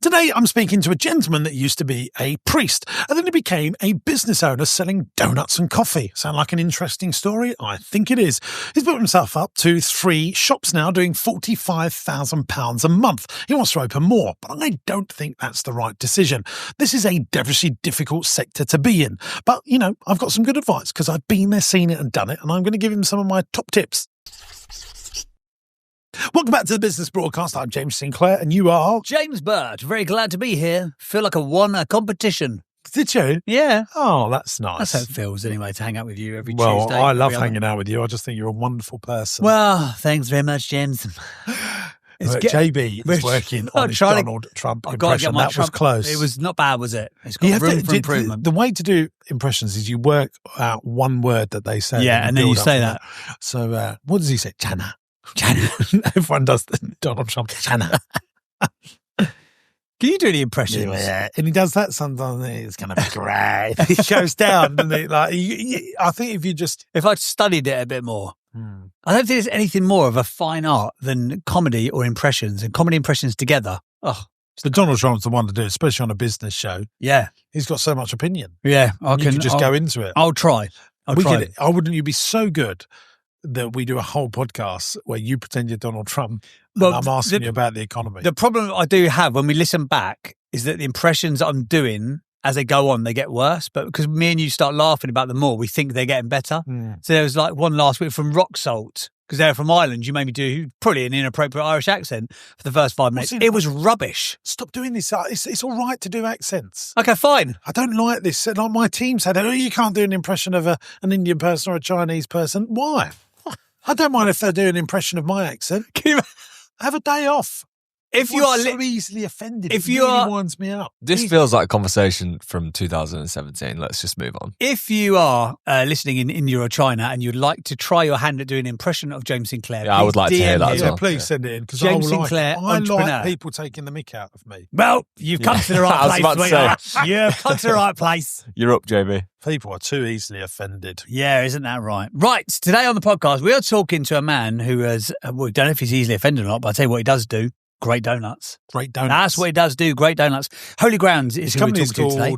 Today, I'm speaking to a gentleman that used to be a priest, and then he became a business owner selling donuts and coffee. Sound like an interesting story? I think it is. He's built himself up to 3 shops now, doing £45,000 a month. He wants to open more, but I don't think that's the right decision. This is a devilishly difficult sector to be in. But, I've got some good advice because I've been there, seen it and done it, and I'm going to give him some of my top tips. Welcome back to the Business Broadcast. I'm James Sinclair, and you are... James Bird. Very glad to be here. Feel like I won a competition. Did you? Yeah. Oh, that's nice. That's how it feels, anyway, to hang out with you every Well, Tuesday. I love hanging out with you. I just think you're a wonderful person. Well, thanks very much, James. JB is working on his Donald Trump impression. That was close. It was not bad, was it? It's got room for improvement. The way to do impressions is you work out one word that they say. Yeah, and then you say that. So what does he say? Chana. Everyone does the Donald Trump. Chana. Can you do any impressions? Yeah, and he does that sometimes. It's going to be great. He goes down, doesn't he? I think if I'd studied it a bit more. I don't think there's anything more of a fine art than comedy or impressions, and comedy impressions together. Oh, but Donald Trump's the one to do it, especially on a business show. Yeah, he's got so much opinion. Yeah, you can just go into it. I'll try. Wouldn't you be so good that we do a whole podcast where you pretend you're Donald Trump and I'm asking you about the economy? The problem I do have when we listen back is that the impressions I'm doing as they go on, they get worse. But because me and you start laughing about them more, we think they're getting better. So there was like one last week from Rock Salt, because they're from Ireland. You made me do probably an inappropriate Irish accent for the first 5 minutes. It was rubbish. Stop doing this. It's all right to do accents. Okay, fine. I don't like this. Like my team said, you can't do an impression of an Indian person or a Chinese person. Why? I don't mind if they do an impression of my accent. Have a day off. If you are so easily offended, it really winds me up. This feels like a conversation from 2017. Let's just move on. If you are listening in India or China and you'd like to try your hand at doing an impression of James Sinclair, I would like to hear that as well. Please send it in, because James Sinclair, I like people taking the mick out of me. Well, you've come to the right place. You've come to the right place. You're up, JB. People are too easily offended. Yeah, isn't that right? Right, today on the podcast, we are talking to a man who has, we don't know if he's easily offended or not, but I'll tell you what he does do. Great donuts. Great donuts. That's what he does do. Great donuts. Holy Grounds is who we're talking to today.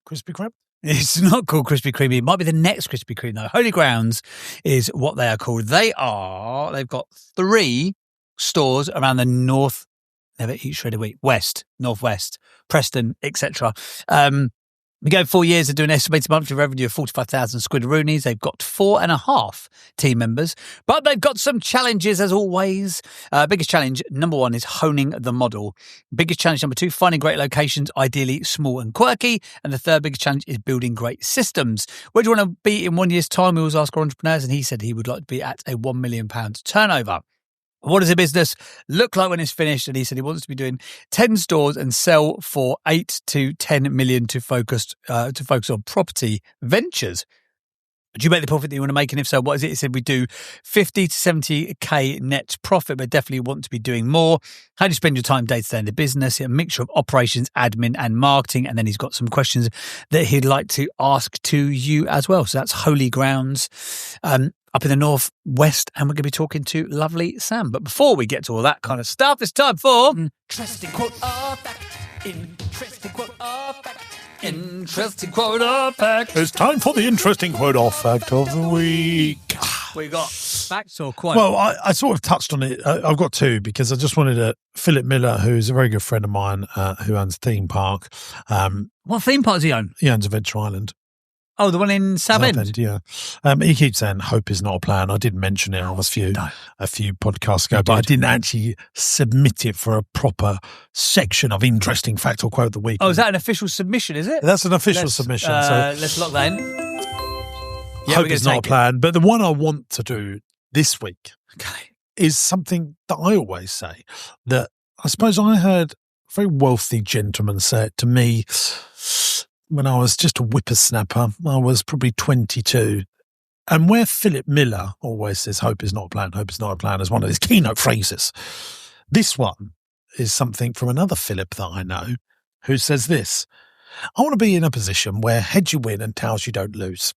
Krispy Kreme? It's not called Krispy Kreme. It might be the next Krispy Kreme, though. Holy Grounds is what they are called. They've got 3 stores around the north, never eat shredded wheat, west, northwest, Preston, etc. We go 4 years of doing an estimated monthly revenue of 45,000 squidaroonies. They've got 4.5 team members, but they've got some challenges as always. Biggest challenge, number 1, is honing the model. Biggest challenge, number 2, finding great locations, ideally small and quirky. And the third biggest challenge is building great systems. Where do you want to be in 1 year's time? We always ask our entrepreneurs, and he said he would like to be at a £1 million turnover. What does a business look like when it's finished? And he said he wants to be doing 10 stores and sell for 8 to 10 million to focus on property ventures. Do you make the profit that you want to make? And if so, what is it? He said we do 50 to 70k net profit, but definitely want to be doing more. How do you spend your time day to day in the business? A mixture of operations, admin and marketing. And then he's got some questions that he'd like to ask to you as well. So that's Holy Grounds. Up in the northwest, and we're going to be talking to lovely Sam. But before we get to all that kind of stuff, it's time for Interesting Quote or Fact. Interesting Quote or Fact. Interesting Quote or Fact. It's time for the Interesting Quote or Fact of the week. We got facts or quote? Well, I sort of touched on it. I've got 2 because I just wanted to. Philip Miller, who's a very good friend of mine, who owns a theme park. What theme park does he own? He owns Adventure Island. Oh, the one in Southend? Yeah. He keeps saying hope is not a plan. I did mention it on a few podcasts ago, but I didn't actually submit it for a proper section of Interesting Fact or Quote of the Week. Oh, is that an official submission, is it? That's an official submission. So let's lock that in. Yeah, hope is not a plan. But the one I want to do this week okay, is something that I always say, that I suppose I heard a very wealthy gentleman say it to me when I was just a whippersnapper. I was probably 22. And where Philip Miller always says, hope is not a plan, hope is not a plan, as one of his keynote phrases, this one is something from another Philip that I know who says this: I want to be in a position where heads you win and tails you don't lose.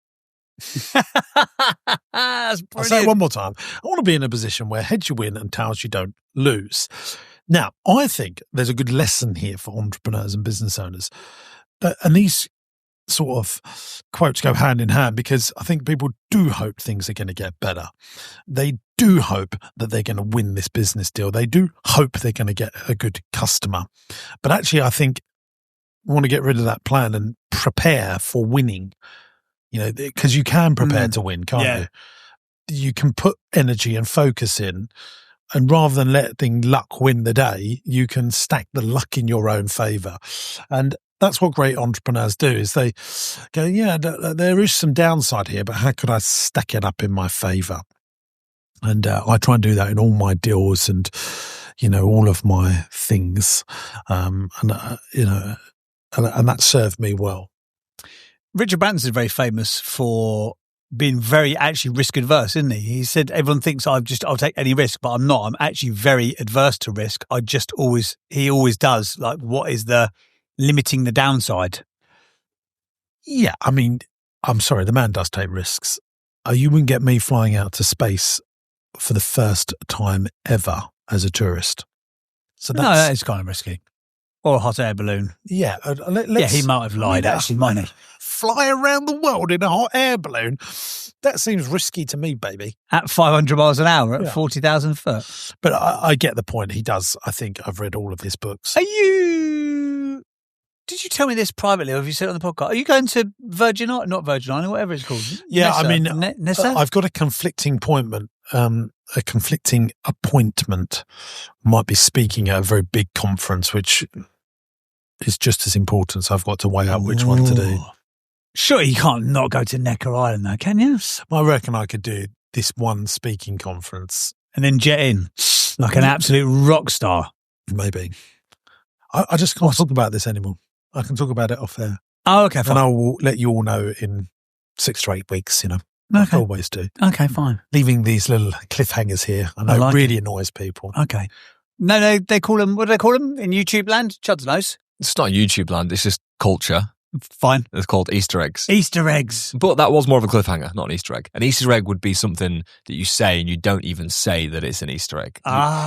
I'll say it one more time. I want to be in a position where heads you win and tails you don't lose. Now, I think there's a good lesson here for entrepreneurs and business owners. And these sort of quotes go hand in hand because I think people do hope things are going to get better. They do hope that they're going to win this business deal. They do hope they're going to get a good customer. But actually, I think we want to get rid of that plan and prepare for winning, because you can prepare to win, can't you? You can put energy and focus in. And rather than letting luck win the day, you can stack the luck in your own favour. And that's what great entrepreneurs do, is they go, there is some downside here, but how could I stack it up in my favour? And I try and do that in all my deals and, all of my things. And that served me well. Richard Branson is very famous for being very actually risk adverse, isn't he? He said everyone thinks I'll take any risk, but I'm not. I'm actually very adverse to risk. He always does. Like, what is the limiting the downside? Yeah, I mean, I'm sorry, the man does take risks. You wouldn't get me flying out to space for the first time ever as a tourist. So no, that is kind of risky. Or a hot air balloon. Yeah. He might have lied, actually, mightn't he? Fly around the world in a hot air balloon. That seems risky to me, baby. At 500 miles an hour at 40,000 foot. But I get the point. He does. I think I've read all of his books. Did you tell me this privately or have you said it on the podcast? Are you going to Virgin Island, not Virgin Island, whatever it's called? Yeah, Nessa? I mean, Nessa? I've got a conflicting appointment. Might be speaking at a very big conference, which is just as important. So I've got to weigh out which one to do. Sure, you can't not go to Necker Island, though, can you? I reckon I could do this one speaking conference. And then jet in like an absolute rock star. Maybe. I just can't talk about this anymore. I can talk about it off air. Oh, okay, fine. And I will let you all know in 6 to 8 weeks, Okay. I always do. Okay, fine. Leaving these little cliffhangers here. I know it really annoys people. Okay. No, they call them, what do they call them in YouTube land? Chuds knows. It's not YouTube land, it's just culture. Fine. It's called Easter eggs. Easter eggs. But that was more of a cliffhanger, not an Easter egg. An Easter egg would be something that you say and you don't even say that it's an Easter egg.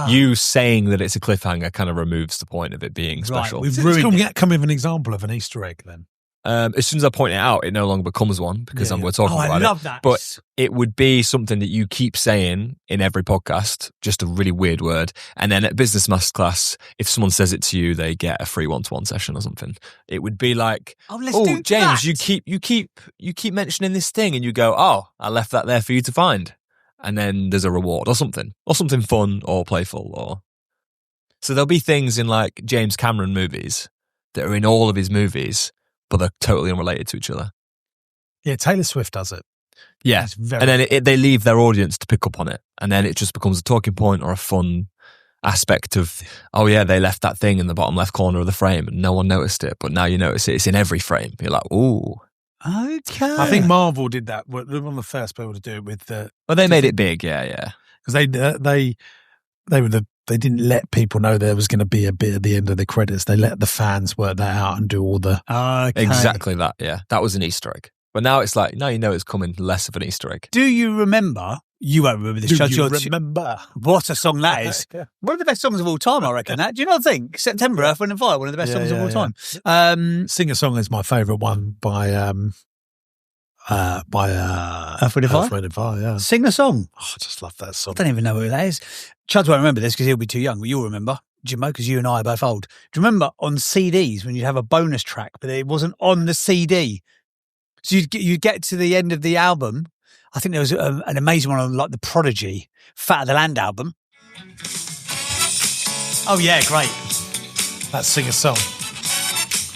You saying that it's a cliffhanger kind of removes the point of it being special. We've ruined it. Come with an example of an Easter egg then. As soon as I point it out, it no longer becomes one because we're talking about it. I love that. But it would be something that you keep saying in every podcast, just a really weird word. And then at business masterclass, if someone says it to you, they get a free one-to-one session or something. It would be like, do James, that. you keep mentioning this thing, and you go, oh, I left that there for you to find. And then there's a reward or something fun or playful. So there'll be things in like James Cameron movies that are in all of his movies, but they're totally unrelated to each other. Yeah, Taylor Swift does it. Yeah, and then they leave their audience to pick up on it, and then it just becomes a talking point or a fun aspect of, oh yeah, they left that thing in the bottom left corner of the frame and no one noticed it, but now you notice it. It's in every frame. You're like, ooh. Okay. I think Marvel did that. They were one of the first people to do it with the... Well, they made it big, yeah. Because they didn't let people know there was going to be a bit at the end of the credits. They let the fans work that out and do all the... Okay. Exactly that, yeah. That was an Easter egg. But now it's like, now you know it's coming less of an Easter egg. Do you remember? You won't remember this. Do you remember? What a song that is. Yeah. One of the best songs of all time, I reckon. That. Do you not think? September, Earth, Wind and Fire, one of the best songs of all time. Sing a Song is my favourite one by Earth, Wind and Fire? Earth, Wind and Fire, yeah. Sing a song. Oh, I just love that song. I don't even know who that is. Chuds won't remember this because he'll be too young, but you'll remember. Jimbo, because you and I are both old. Do you remember on CDs when you'd have a bonus track, but it wasn't on the CD? So you'd get to the end of the album. I think there was an amazing one on like the Prodigy, Fat of the Land album. Oh yeah, great. Let's sing a song.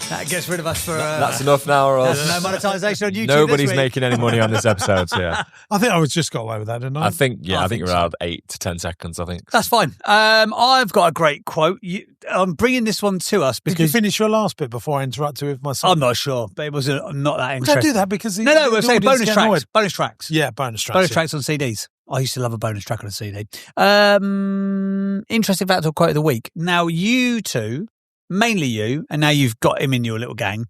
That gets rid of us for... that's enough now, Ross. That's no monetization on YouTube. Nobody's making any money on this episode, so yeah. I think I was just got away with that, didn't I? I think you're around 8 to 10 seconds, I think. That's fine. I've got a great quote. I'm bringing this one to us because... Did you finish your last bit before I interrupt you with my song? I'm not sure, but it was not that interesting. Don't do that because... No, we're saying bonus tracks. Bonus tracks. Yeah, bonus tracks. Bonus tracks on CDs. I used to love a bonus track on a CD. Interesting fact or quote of the week. Now, you two... mainly you, and now you've got him in your little gang,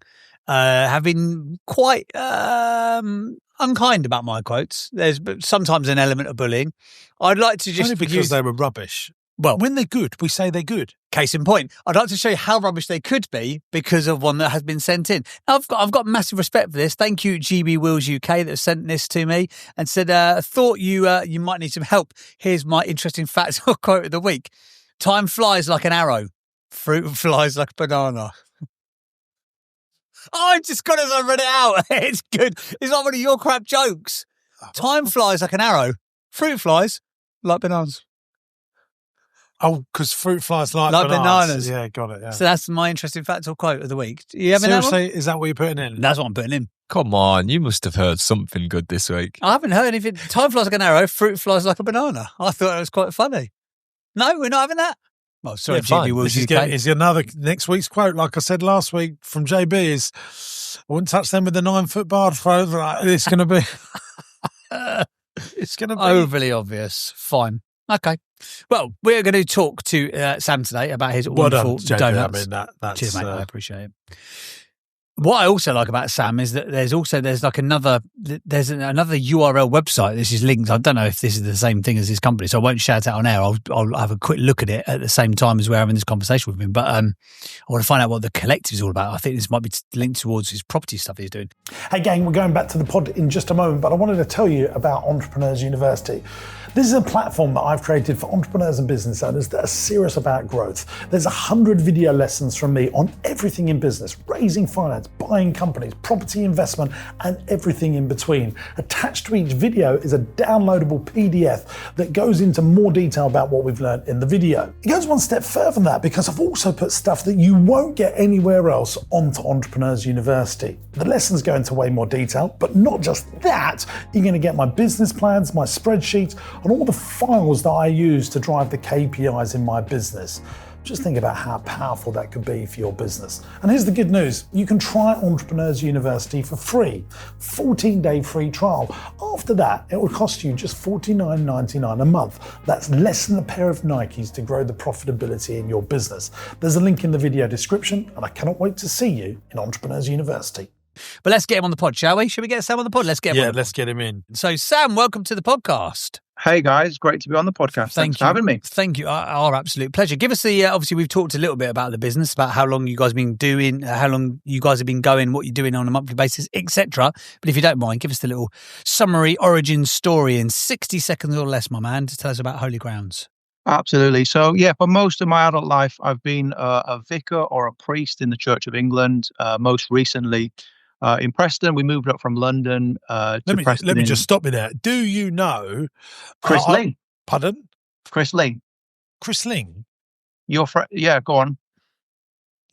have been quite unkind about my quotes. There's sometimes an element of bullying. I'd like to just... Only because they were rubbish. Well, when they're good, we say they're good. case in point, I'd like to show you how rubbish they could be because of one that has been sent in. I've got massive respect for this. Thank you, GB Wheels UK, that sent this to me and said, thought you might need some help. Here's my interesting fact or quote of the week. Time flies like an arrow. Fruit flies like a banana. Oh, I just got it as I read it out. It's good. It's not one of your crap jokes. Time flies like an arrow. Fruit flies like bananas. Oh, because fruit flies like bananas. Yeah, got it. Yeah. So that's my interesting fact or quote of the week. You having that one? Seriously, is that what you're putting in? That's what I'm putting in. Come on, you must have heard something good this week. I haven't heard anything. Time flies like an arrow, fruit flies like a banana. I thought it was quite funny. No, we're not having that? Well, sorry, Yeah, fine. GB Wills This UK. is another next week's quote. Like I said last week from JB is, I wouldn't touch them with a 9-foot bar. It's going to be, it's going to be Overly obvious. Fine. Okay. Well, we're going to talk to Sam today about his well done, wonderful JB. donuts. I mean, that's Cheers, mate. I appreciate it. What I also like about Sam is that there's another URL website. This is linked. I don't know if this is the same thing as his company, so I won't shout it out on air. I'll have a quick look at it at the same time as we're having this conversation with him. But I want to find out what the collective is all about. I think this might be linked towards his property stuff he's doing. Hey gang, we're going back to the pod in just a moment, but I wanted to tell you about Entrepreneurs University. This is a platform that I've created for entrepreneurs and business owners that are serious about growth. There's 100 video lessons from me on everything in business, raising finance, buying companies, property investment, and everything in between. Attached to each video is a downloadable PDF that goes into more detail about what we've learned in the video. It goes one step further than that because I've also put stuff that you won't get anywhere else onto Entrepreneurs University. The lessons go into way more detail, but not just that. You're going to get my business plans, my spreadsheets, and all the files that I use to drive the KPIs in my business. Just think about how powerful that could be for your business. And here's the good news. You can try Entrepreneurs University for free. 14-day free trial. After that, it will cost you just $49.99 a month. That's less than a pair of Nikes to grow the profitability in your business. There's a link in the video description, and I cannot wait to see you in Entrepreneurs University. But let's get him on the pod, shall we? Should we get Sam on the pod? Let's get him on the pod. let's get him in. So, Sam, welcome to the podcast. Hey guys, great to be on the podcast. Thanks for having me. Thank you. Our absolute pleasure. Give us the, obviously we've talked a little bit about the business, about how long you guys have been doing, how long you guys have been going, what you're doing on a monthly basis, etc. But if you don't mind, give us the little summary origin story in 60 seconds or less, my man, to tell us about Holy Grounds. Absolutely. So yeah, for most of my adult life, I've been a vicar or a priest in the Church of England. Most recently in Preston. We moved up from London to Preston. Let me just stop you there. Do you know Chris Ling? Pardon? Chris Ling. Chris Ling? Your friend? Yeah, go on.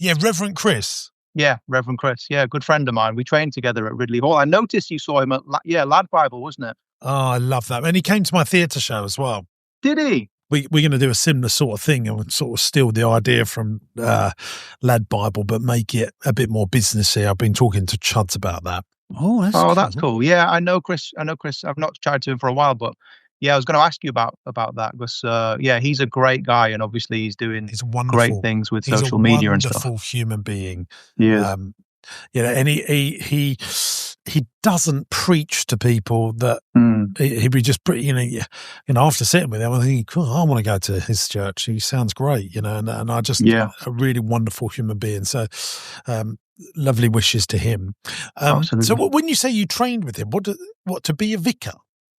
Yeah, Reverend Chris. Yeah, Reverend Chris. Yeah, good friend of mine. We trained together at Ridley Hall. I noticed you saw him at Lad Bible, wasn't it? Oh, I love that. And he came to my theatre show as well. Did he? We're going to do a similar sort of thing and sort of steal the idea from Lad Bible, but make it a bit more businessy. I've been talking to Chuds about that. Oh, that's cool. Yeah, I know Chris. I've not chatted to him for a while, but yeah, I was going to ask you about that because yeah, he's a great guy, and obviously he's doing great things with social media and stuff. He's a wonderful human being. Yeah. And he doesn't preach to people that he'd be just pretty, after sitting with him, I think, cool, I want to go to his church. He sounds great, and I just, a really wonderful human being. So, lovely wishes to him. So when you say you trained with him, what to be a vicar?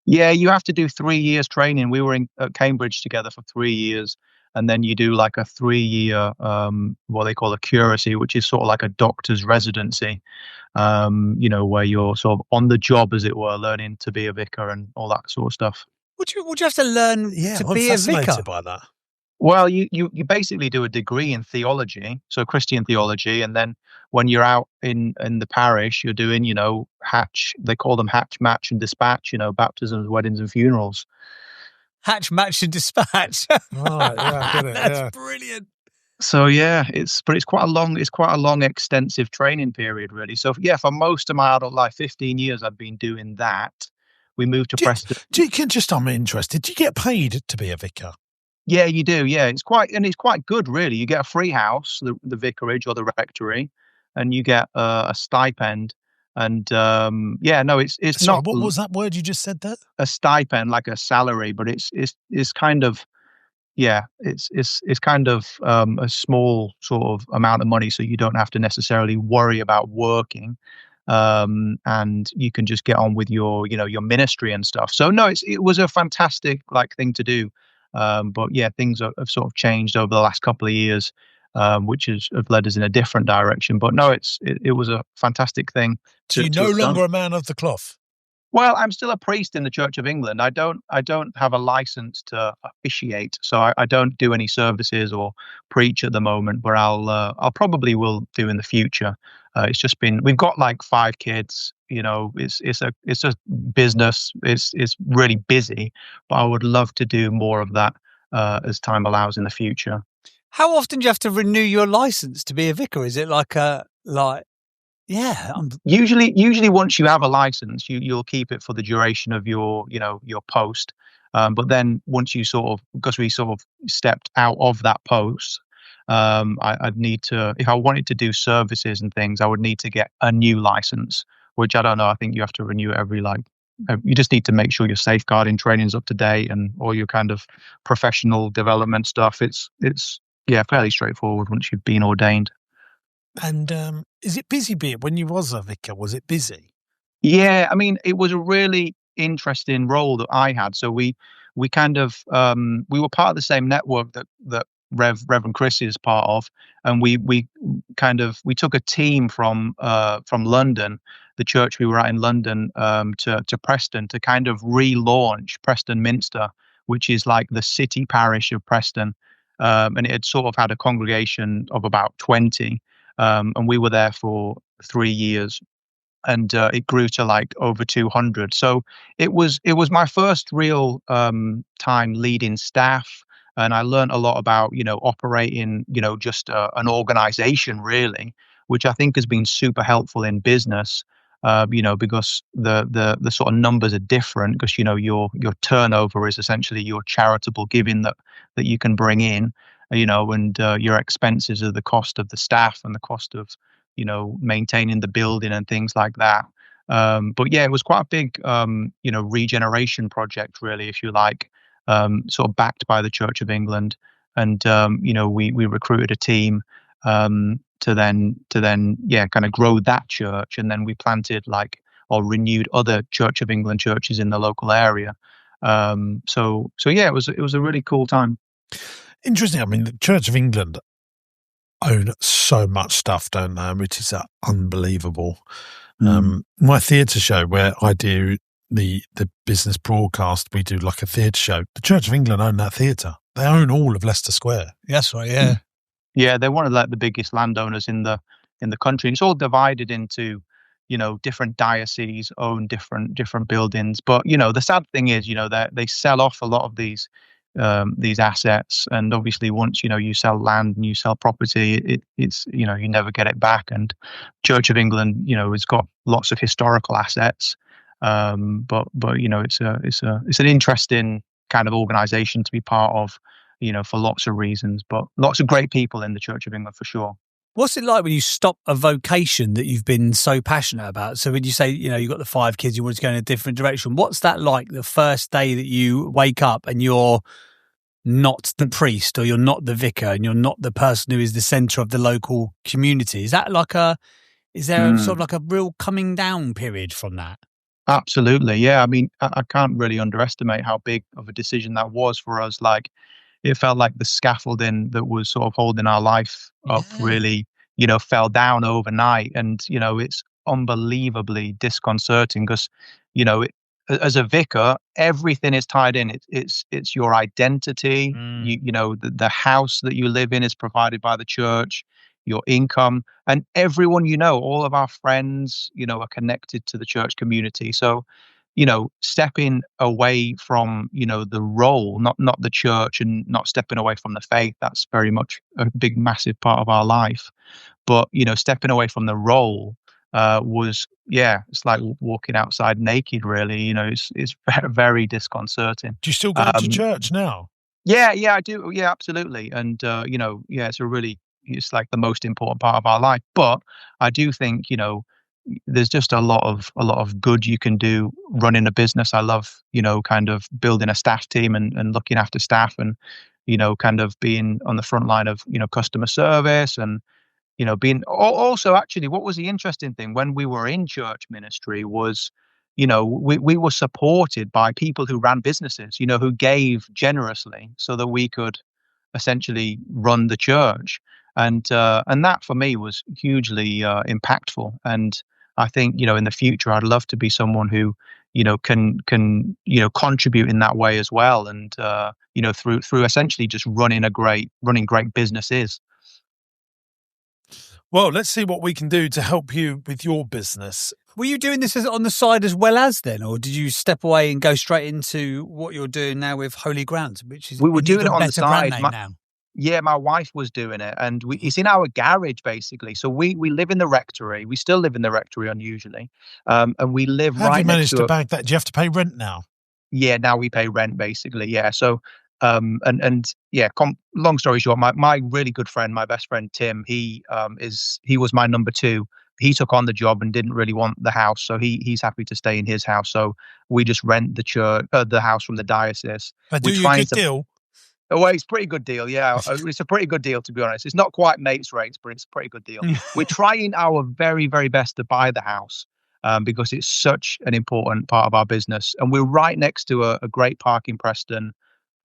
Yeah, you have to do 3 years training. We were at Cambridge together for 3 years. And then you do like a 3-year, what they call a curacy, which is sort of like a doctor's residency, where you're sort of on the job, as it were, learning to be a vicar and all that sort of stuff. Would you have to learn to be a vicar? By that. Well, you basically do a degree in theology, so Christian theology, and then when you're out in the parish, you're doing, hatch. They call them hatch, match, and dispatch. Baptisms, weddings, and funerals. Hatch, match, and dispatch. Right, yeah, I get it. That's brilliant. So yeah, it's quite a long, extensive training period, really. So yeah, for most of my adult life, 15 years, I've been doing that. We moved to Preston. I'm interested. Do you get paid to be a vicar? Yeah, you do. Yeah, it's quite good, really. You get a free house, the vicarage or the rectory, and you get a stipend. And it's Sorry, not. What was that word you just said there? A stipend, like a salary, but it's kind of, it's kind of a small sort of amount of money, so you don't have to necessarily worry about working, and you can just get on with your ministry and stuff. So no, it was a fantastic like thing to do, but yeah, things have sort of changed over the last couple of years, which have led us in a different direction. But no, it was a fantastic thing. So you're no longer a man of the cloth. Well, I'm still a priest in the Church of England. I don't have a license to officiate, so I don't do any services or preach at the moment. But I'll probably will do in the future. It's just been we've got like 5 kids. You know, it's a business. It's really busy, but I would love to do more of that as time allows in the future. How often do you have to renew your license to be a vicar? Is it yeah? Usually once you have a license, you'll keep it for the duration of your post. But then once you because we sort of stepped out of that post, I'd need to, if I wanted to do services and things, I would need to get a new license, which I don't know. I think you have to renew it you just need to make sure your safeguarding training is up to date and all your kind of professional development stuff. It's fairly straightforward once you've been ordained. And is it busy when you was a vicar? Was it busy? Yeah, I mean, it was a really interesting role that I had. So we kind of we were part of the same network that Reverend Chris is part of, and we took a team from London, the church we were at in London, to Preston to kind of relaunch Preston Minster, which is like the city parish of Preston, and it had sort of had a congregation of about 20. And we were there for 3 years, and it grew to like over 200. So it was my first real time leading staff, and I learned a lot about operating just an organization really, which I think has been super helpful in business. Because the sort of numbers are different, because your turnover is essentially your charitable giving that you can bring in, and your expenses are the cost of the staff and the cost of maintaining the building and things like that. But yeah, it was quite a big regeneration project really, if you like, sort of backed by the Church of England, and we recruited a team to then kind of grow that church, and then we planted or renewed other Church of England churches in the local area. So yeah, it was a really cool time. Interesting. I mean, the Church of England own so much stuff, don't they? Which is unbelievable. My theatre show, where I do the business broadcast, we do like a theatre show. The Church of England own that theatre. They own all of Leicester Square. That's right. Yeah. Yeah, they're one of the biggest landowners in the country. It's all divided into different dioceses own different buildings. But the sad thing is they sell off a lot of these assets, and obviously once you sell land and you sell property, it's you never get it back. And Church of England has got lots of historical assets, but it's an interesting kind of organization to be part of, for lots of reasons, but lots of great people in the Church of England for sure. What's it like when you stop a vocation that you've been so passionate about? So when you say, you've got the 5 kids, you want to go in a different direction. What's that like the first day that you wake up and you're not the priest, or you're not the vicar, and you're not the person who is the centre of the local community? Is that is there sort of like a real coming down period from that? Absolutely. Yeah. I mean, I can't really underestimate how big of a decision that was for us. Like, it felt like the scaffolding that was sort of holding our life up really, fell down overnight. And, it's unbelievably disconcerting because, as a vicar, everything is tied in. It's your identity. The house that you live in is provided by the church, your income, and everyone, all of our friends, are connected to the church community. So, stepping away from, the role, not the church, and not stepping away from the faith, that's very much a big, massive part of our life. But, stepping away from the role it's like walking outside naked, really. It's very, very disconcerting. Do you still go to church now? Yeah, I do. Yeah, absolutely. And, it's like the most important part of our life. But I do think, there's just a lot of good you can do running a business. I love, kind of building a staff team and looking after staff, and, kind of being on the front line of, customer service and, being also actually what was the interesting thing when we were in church ministry was, we were supported by people who ran businesses, who gave generously so that we could essentially run the church. And that for me was hugely impactful. And I think, in the future, I'd love to be someone who, can contribute in that way as well. And, through essentially just running great businesses. Well, let's see what we can do to help you with your business. Were you doing this on the side as well as then, or did you step away and go straight into what you're doing now with Holy Ground, which is we were doing it on the side. Yeah, my wife was doing it, and it's in our garage basically. So we live in the rectory. We still live in the rectory, unusually, and we live Have right you next managed to to bag that? Do you have to pay rent now? Yeah, now we pay rent basically. Yeah, so long story short, my really good friend, my best friend Tim, he was my number two. He took on the job and didn't really want the house, so he's happy to stay in his house. So we just rent the house from the diocese. I do you a good deal. Oh, well, it's a pretty good deal, yeah. It's a pretty good deal, to be honest. It's not quite mates rates, but it's a pretty good deal. We're trying our very, very best to buy the house because it's such an important part of our business. And we're right next to a great park in Preston.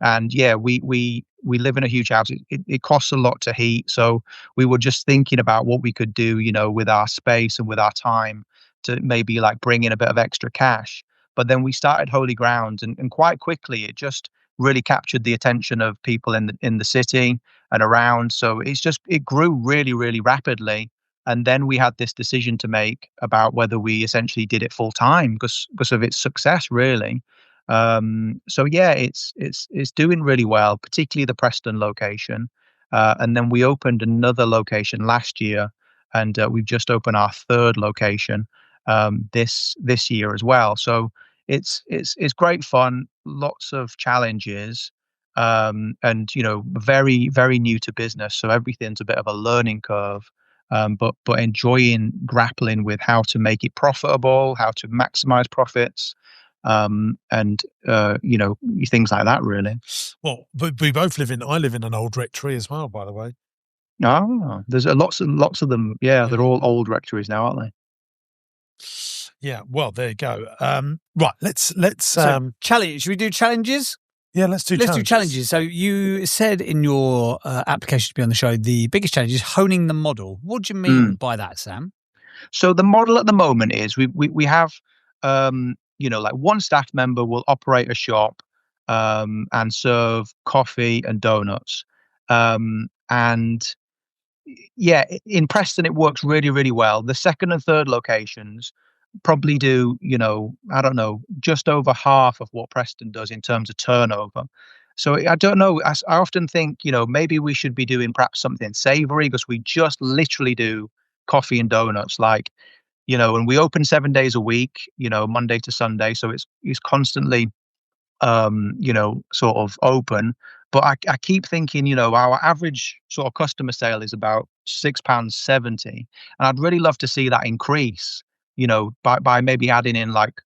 And yeah, we live in a huge house. It costs a lot to heat. So we were just thinking about what we could do, with our space and with our time to maybe like bring in a bit of extra cash. But then we started Holy Grounds, and quite quickly it just really captured the attention of people in the city and around. So it grew really, really rapidly. And then we had this decision to make about whether we essentially did it full time because of its success, really. So yeah, it's doing really well, particularly the Preston location. And then we opened another location last year, and we've just opened our third location this year as well. So it's great fun, lots of challenges, and very, very new to business, so everything's a bit of a learning curve. But enjoying grappling with how to make it profitable, how to maximize profits, and things like that, really. Well, but I live in an old rectory as well, by the way. Oh, there's lots of them. Yeah, they're all old rectories now, aren't they? Yeah, well, there you go. Right, let's challenge. Should we do challenges? Yeah, let's do challenges. So you said in your application to be on the show, the biggest challenge is honing the model. What do you mean by that, Sam? So the model at the moment is we have like one staff member will operate a shop and serve coffee and donuts. And yeah, in Preston it works really, really well. The second and third locations probably do, I don't know, just over half of what Preston does in terms of turnover. So I don't know. I often think, maybe we should be doing perhaps something savory because we just literally do coffee and donuts, and we open 7 days a week, Monday to Sunday. So it's constantly, sort of open. But I keep thinking, our average sort of customer sale is about £6.70. And I'd really love to see that increase, by maybe adding in like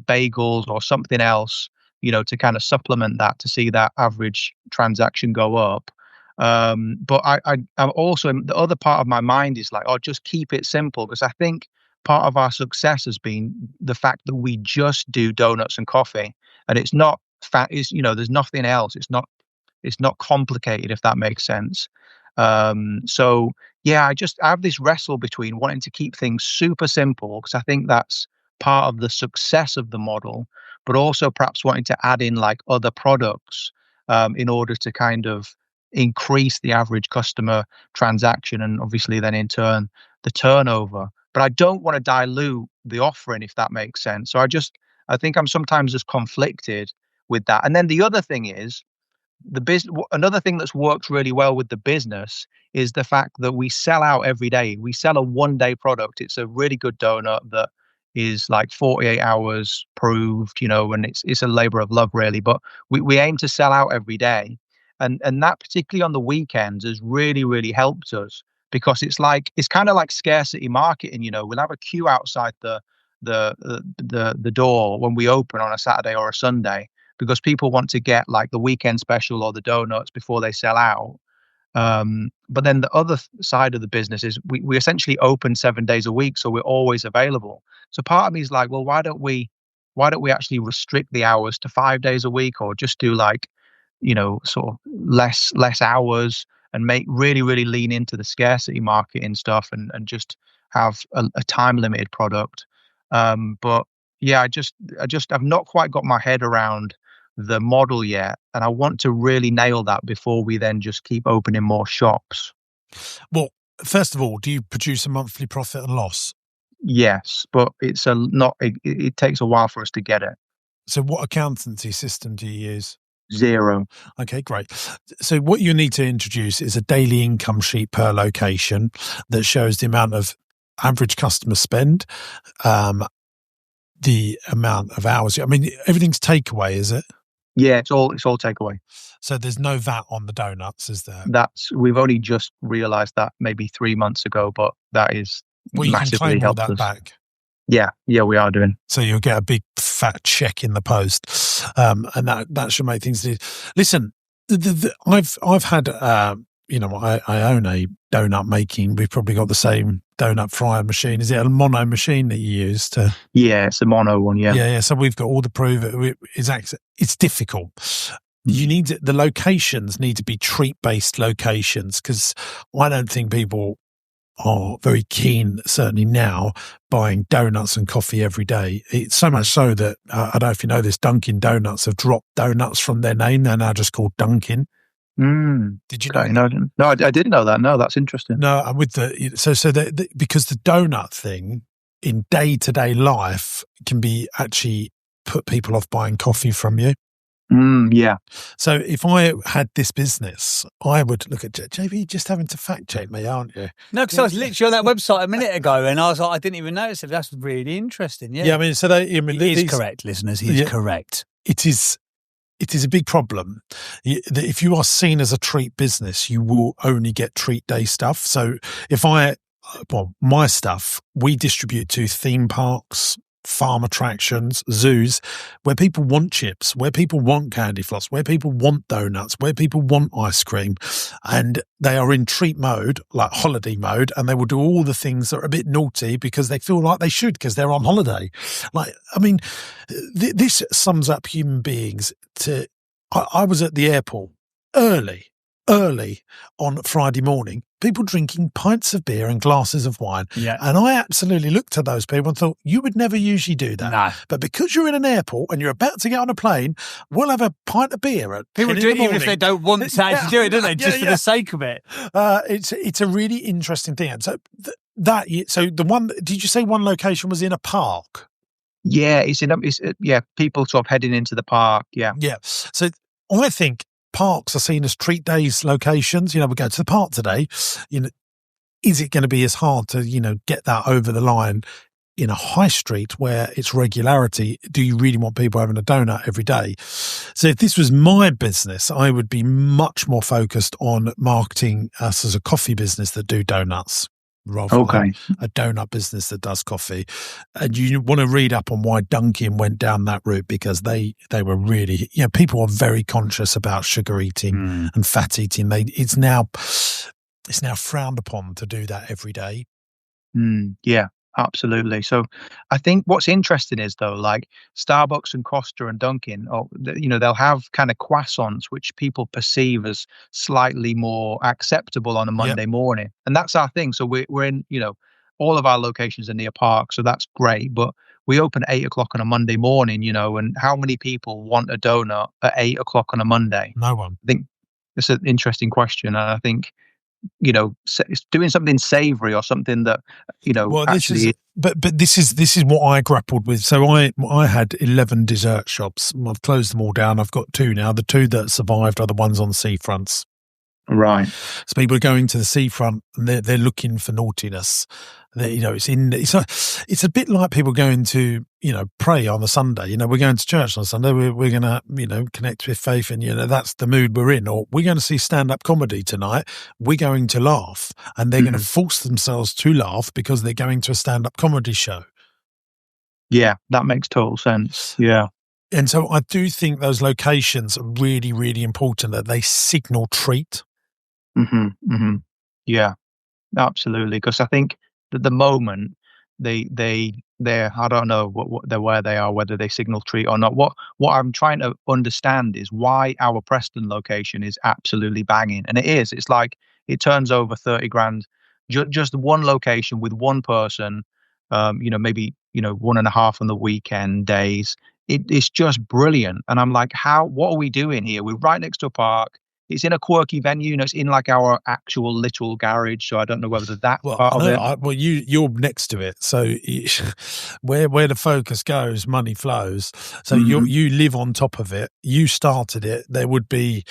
bagels or something else, to kind of supplement that, to see that average transaction go up. But I'm also, the other part of my mind is like, just keep it simple, because I think part of our success has been the fact that we just do donuts and coffee, and it's not there's nothing else. It's not complicated, if that makes sense. So yeah, I have this wrestle between wanting to keep things super simple, because I think that's part of the success of the model, but also perhaps wanting to add in like other products in order to kind of increase the average customer transaction, and obviously then in turn the turnover. But I don't want to dilute the offering, if that makes sense. So I think I'm sometimes just conflicted with that. And then the other thing is, another thing that's worked really well with the business is the fact that we sell out every day. We sell a 1-day product. It's a really good donut that is like 48 hours proved, and it's a labor of love, really. But we aim to sell out every day. And that, particularly on the weekends, has really, really helped us, because it's kind of like scarcity marketing. We'll have a queue outside the door when we open on a Saturday or a Sunday, because people want to get like the weekend special or the donuts before they sell out. But then the other side of the business is we essentially open 7 days a week, so we're always available. So part of me is like, well, why don't we actually restrict the hours to 5 days a week, or just do like, sort of less hours, and make really lean into the scarcity marketing stuff, and just have a time limited product. But yeah, I've not quite got my head around the model yet, and I want to really nail that before we then just keep opening more shops. Well, first of all, do you produce a monthly profit and loss? Yes, but it's it takes a while for us to get it. So what accountancy system do you use? Zero. Okay, great. So what you need to introduce is a daily income sheet per location that shows the amount of average customer spend, the amount of hours. I mean, everything's takeaway, is it? Yeah, it's all takeaway. So there's no VAT on the donuts, is there? We've only just realised that maybe 3 months ago, but that is you can claim all that back. Yeah, we are doing. So you'll get a big fat check in the post, and that should make things. Listen, I've had I own a donut making. We've probably got the same donut fryer machine. Is it a mono machine that you use to? Yeah, it's a mono one. Yeah. Yeah. So we've got all the proof. It's difficult. You need the locations need to be treat-based locations, because I don't think people are very keen, certainly now, buying donuts and coffee every day. It's so much so that, I don't know if you know this, Dunkin' Donuts have dropped donuts from their name. They're now just called Dunkin'. Did you know? No, I didn't know that. No, that's interesting. No, with because the donut thing in day-to-day life can be actually put people off buying coffee from you. Yeah. So if I had this business, I would look at JB, just having to fact check me, aren't you? No, because I was literally on that website a minute ago, and I was like, I didn't even notice it. That's really interesting. Yeah. Yeah. I mean, so he is correct, listeners. He's correct. It is a big problem. If you are seen as a treat business, you will only get treat day stuff. So my stuff, we distribute to theme parks, farm attractions, zoos, where people want chips, where people want candy floss, where people want donuts, where people want ice cream, and they are in treat mode, like holiday mode, and they will do all the things that are a bit naughty because they feel like they should because they're on holiday. Like, I mean, this sums up human beings to. I was at the airport early on Friday morning, people drinking pints of beer and glasses of wine. Yeah. And I absolutely looked at those people and thought, you would never usually do that. No. But because you're in an airport and you're about to get on a plane, we'll have a pint of beer at people do it even if they don't want to actually do it, don't they? Just for the sake of it. It's a really interesting thing. So the one, did you say one location was in a park? Yeah, people sort of heading into the park. Yeah. Yeah. So I think parks are seen as treat days locations. We go to the park today. Is it going to be as hard to, get that over the line in a high street where it's regularity? Do you really want people having a donut every day? So if this was my business, I would be much more focused on marketing us as a coffee business that do donuts, rather than a donut business that does coffee. And you want to read up on why Dunkin' went down that route, because they were really, people are very conscious about sugar eating and fat eating. It's now frowned upon to do that every day. Yeah, absolutely. So I think what's interesting is, though, like Starbucks and Costa and Dunkin', they'll have kind of croissants which people perceive as slightly more acceptable on a Monday morning, and that's our thing. So we're in, all of our locations are near park, so that's great. But we open at 8 o'clock on a Monday morning, and how many people want a donut at 8 o'clock on a Monday? No one. I think it's an interesting question, and I think, doing something savory or something that, actually. But this is what I grappled with. So I had 11 dessert shops. I've closed them all down. I've got 2 now. The 2 that survived are the ones on seafronts. Right. So people are going to the seafront and they're looking for naughtiness. It's a bit like people going to, pray on a Sunday. We're going to church on a Sunday. We're going to, connect with faith, and, that's the mood we're in. Or we're going to see stand-up comedy tonight. We're going to laugh, and they're going to force themselves to laugh because they're going to a stand-up comedy show. Yeah, that makes total sense. Yeah. And so I do think those locations are really, really important, that they signal treat. Yeah, absolutely. Because I think that the moment they're I don't know what they're where they are, whether they signal treat or not. What I'm trying to understand is why our Preston location is absolutely banging, and it is. It's like it turns over 30 grand, just one location with one person. Maybe 1.5 on the weekend days. It's just brilliant, and I'm like, what are we doing here? We're right next to a park. It's in a quirky venue, it's in like our actual literal garage. So I don't know whether that's Well, part I of know. it. You're next to it, so where the focus goes, money flows. So Mhm. you live on top of it. You started it. There would be,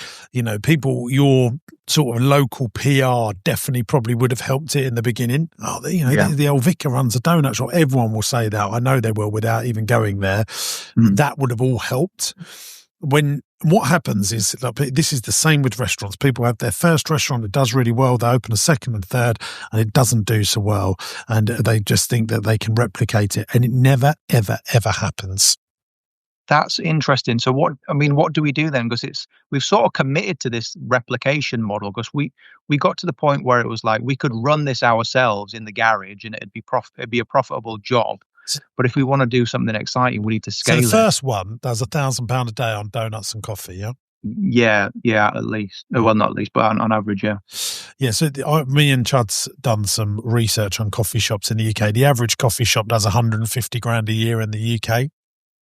people. Your sort of local PR definitely probably would have helped it in the beginning. Oh, Yeah. the old vicar runs a donut shop. Everyone will say that. I know they will without even going there. That would have all helped. What happens is, like, this is the same with restaurants. People have their first restaurant, it does really well. They open a second and third, and it doesn't do so well. And they just think that they can replicate it. And it never, ever, ever happens. That's interesting. So what do we do then? Because we've sort of committed to this replication model, because we got to the point where it was like we could run this ourselves in the garage and it'd be a profitable job. But if we want to do something exciting, we need to scale it. So the first one does £1,000 a day on donuts and coffee, yeah? Yeah, at least. Well, not at least, but on average, yeah. Yeah, so me and Chud's done some research on coffee shops in the UK. The average coffee shop does 150 grand a year in the UK.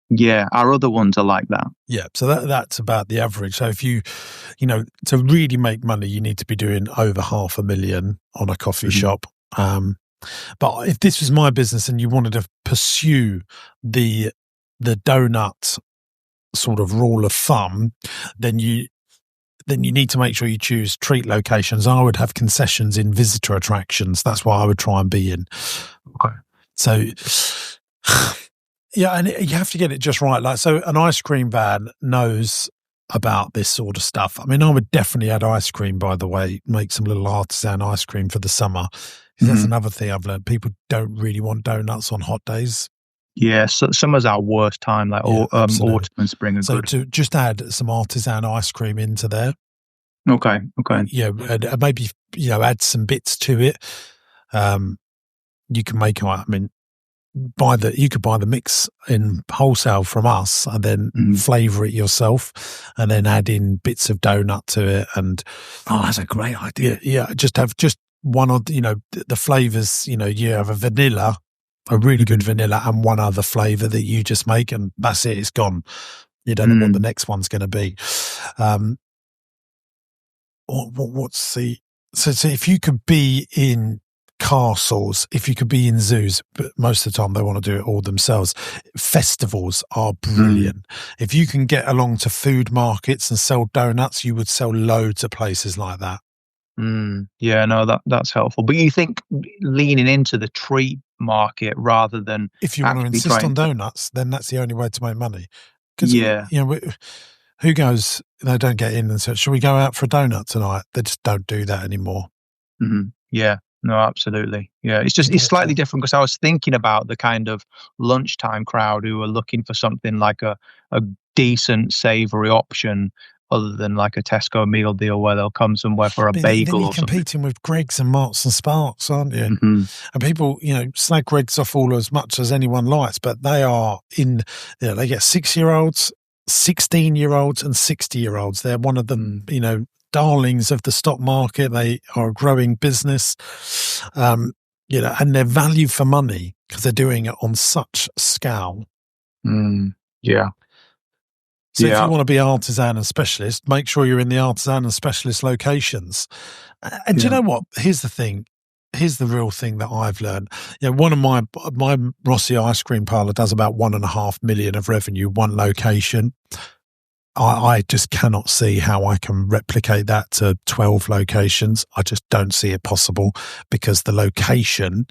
Yeah, our other ones are like that. Yeah, so that's about the average. So if you to really make money, you need to be doing over 500,000 on a coffee shop. But if this was my business and you wanted to pursue the donut sort of rule of thumb, then you need to make sure you choose treat locations. I would have concessions in visitor attractions. That's what I would try and be in. Okay. So, yeah, and you have to get it just right. Like, so an ice cream van knows about this sort of stuff. I mean, I would definitely add ice cream, by the way, make some little artisan ice cream for the summer. That's another thing I've learned. People don't really want donuts on hot days. Yeah, so summer's our worst time, like autumn and spring are good. So to just add some artisan ice cream into there. Okay. Yeah, and maybe, add some bits to it. You can make, you could buy the mix in wholesale from us and then flavour it yourself and then add in bits of donut to it. And that's a great idea. Yeah, just have one of the flavours. You have a vanilla, a really good vanilla, and one other flavour that you just make, and that's it. It's gone. You don't know what the next one's going to be. What's the so if you could be in castles, if you could be in zoos, but most of the time they want to do it all themselves. Festivals are brilliant. If you can get along to food markets and sell donuts, you would sell loads of places like that. Yeah, no, that's helpful. But you think leaning into the treat market rather than if you want to insist on donuts, then that's the only way to make money. Because who goes? They don't get in and say, "Shall we go out for a donut tonight?" They just don't do that anymore. Yeah. No, absolutely. Yeah, it's slightly different, because I was thinking about the kind of lunchtime crowd who are looking for something like a decent savoury option, other than like a Tesco meal deal where they'll come somewhere for a bagel. You're competing with Greggs and Marks and Sparks, aren't you? And people, slag Greggs off all as much as anyone likes, but they are they get 6-year-olds, 16-year-olds, and 60-year-olds. They're one of them, darlings of the stock market. They are a growing business, and their value for money, because they're doing it on such scale. Yeah. So if you want to be artisan and specialist, make sure you're in the artisan and specialist locations. And do you know what? Here's the thing. Here's the real thing that I've learned. One of my Rossi Ice Cream Parlour does about 1.5 million of revenue, one location. I just cannot see how I can replicate that to 12 locations. I just don't see it possible, because the location,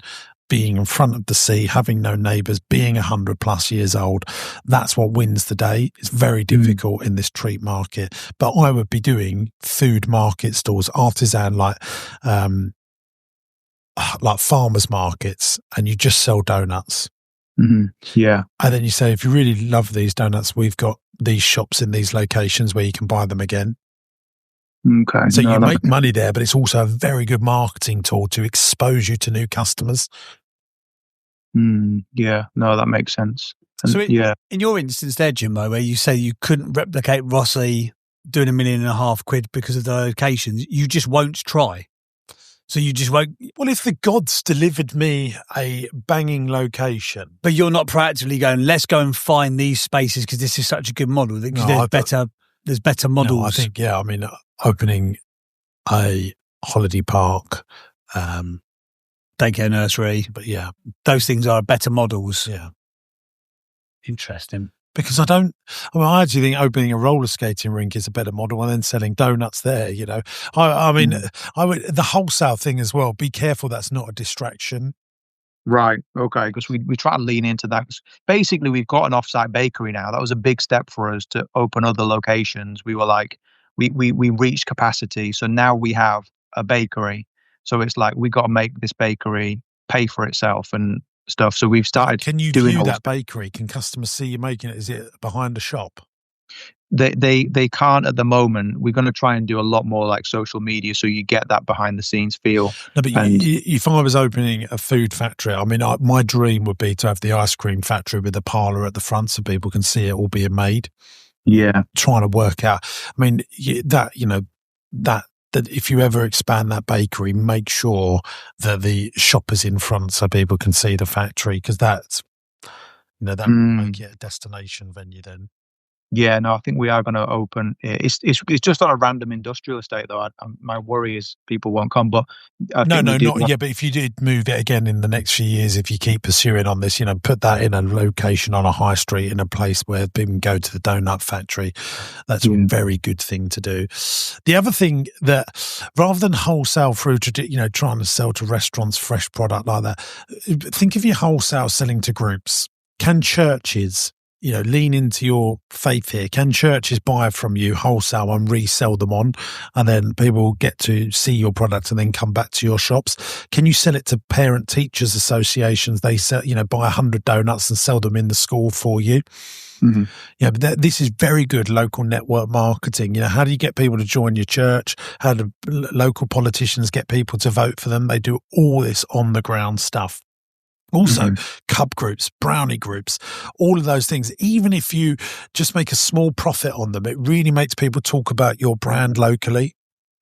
being in front of the sea, having no neighbours, being 100+ years old, that's what wins the day. It's very difficult in this treat market. But I would be doing food market stores, artisan, like farmers markets, and you just sell donuts. Yeah. And then you say, if you really love these donuts, we've got these shops in these locations where you can buy them again. Okay. So you make money there, but it's also a very good marketing tool to expose you to new customers. Yeah. No, that makes sense. And So in your instance there, Jimbo, where you say you couldn't replicate Rossi doing £1.5 million because of the locations, you just won't try. So you just won't. Well, if the gods delivered me a banging location, But you're not proactively going, let's go and find these spaces because this is such a good model. There's better models. No, I think, opening a holiday park, daycare nursery. but yeah, Those things are better models. yeah. Interesting. Because I actually think opening a roller skating rink is a better model, and then selling donuts there. I mean, the wholesale thing as well. Be careful that's not a distraction. Right. Okay. Because we try to lean into that. 'Cause basically, we've got an offsite bakery now. That was a big step for us to open other locations. We were like, we reached capacity, so now we have a bakery. So it's like we got to make this bakery pay for itself and stuff. So we've started. Can you doing view all that bakery? Can customers see you making it? Is it behind the shop? They can't at the moment. We're going to try and do a lot more like social media, so you get that behind the scenes feel. No, but if I was opening a food factory, I mean, my dream would be to have the ice cream factory with a parlour at the front so people can see it all being made. Yeah, trying to work out. I mean, that if you ever expand that bakery, make sure that the shop is in front so people can see the factory, because that will make it a destination venue then. Yeah, no, I think we are going to open. It's just on a random industrial estate, though. My worry is people won't come. But not yeah. But if you did move it again in the next few years, if you keep pursuing on this, put that in a location on a high street in a place where people can go to the donut factory. That's a very good thing to do. The other thing that, rather than wholesale through to trying to sell to restaurants fresh product like that, think of your wholesale selling to groups. Can churches lean into your faith here? Can churches buy from you wholesale and resell them on, and then people get to see your product and then come back to your shops? Can you sell it to parent teachers associations? They sell, buy 100 donuts and sell them in the school for you. Mm-hmm. Yeah, but this is very good local network marketing. How do you get people to join your church? How do local politicians get people to vote for them? They do all this on the ground stuff. Also, cup groups, brownie groups, all of those things. Even if you just make a small profit on them, it really makes people talk about your brand locally.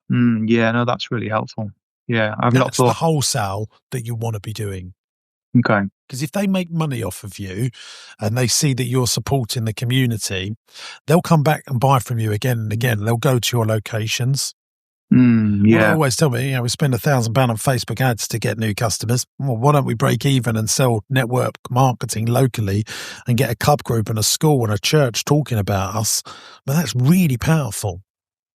Yeah, no, that's really helpful. Yeah, That's the wholesale that you want to be doing. Okay. Because if they make money off of you and they see that you're supporting the community, they'll come back and buy from you again and again. They'll go to your locations. Yeah. Well, they always tell me, we spend £1,000 on Facebook ads to get new customers. Well, why don't we break even and sell network marketing locally and get a club group and a school and a church talking about us? But that's really powerful.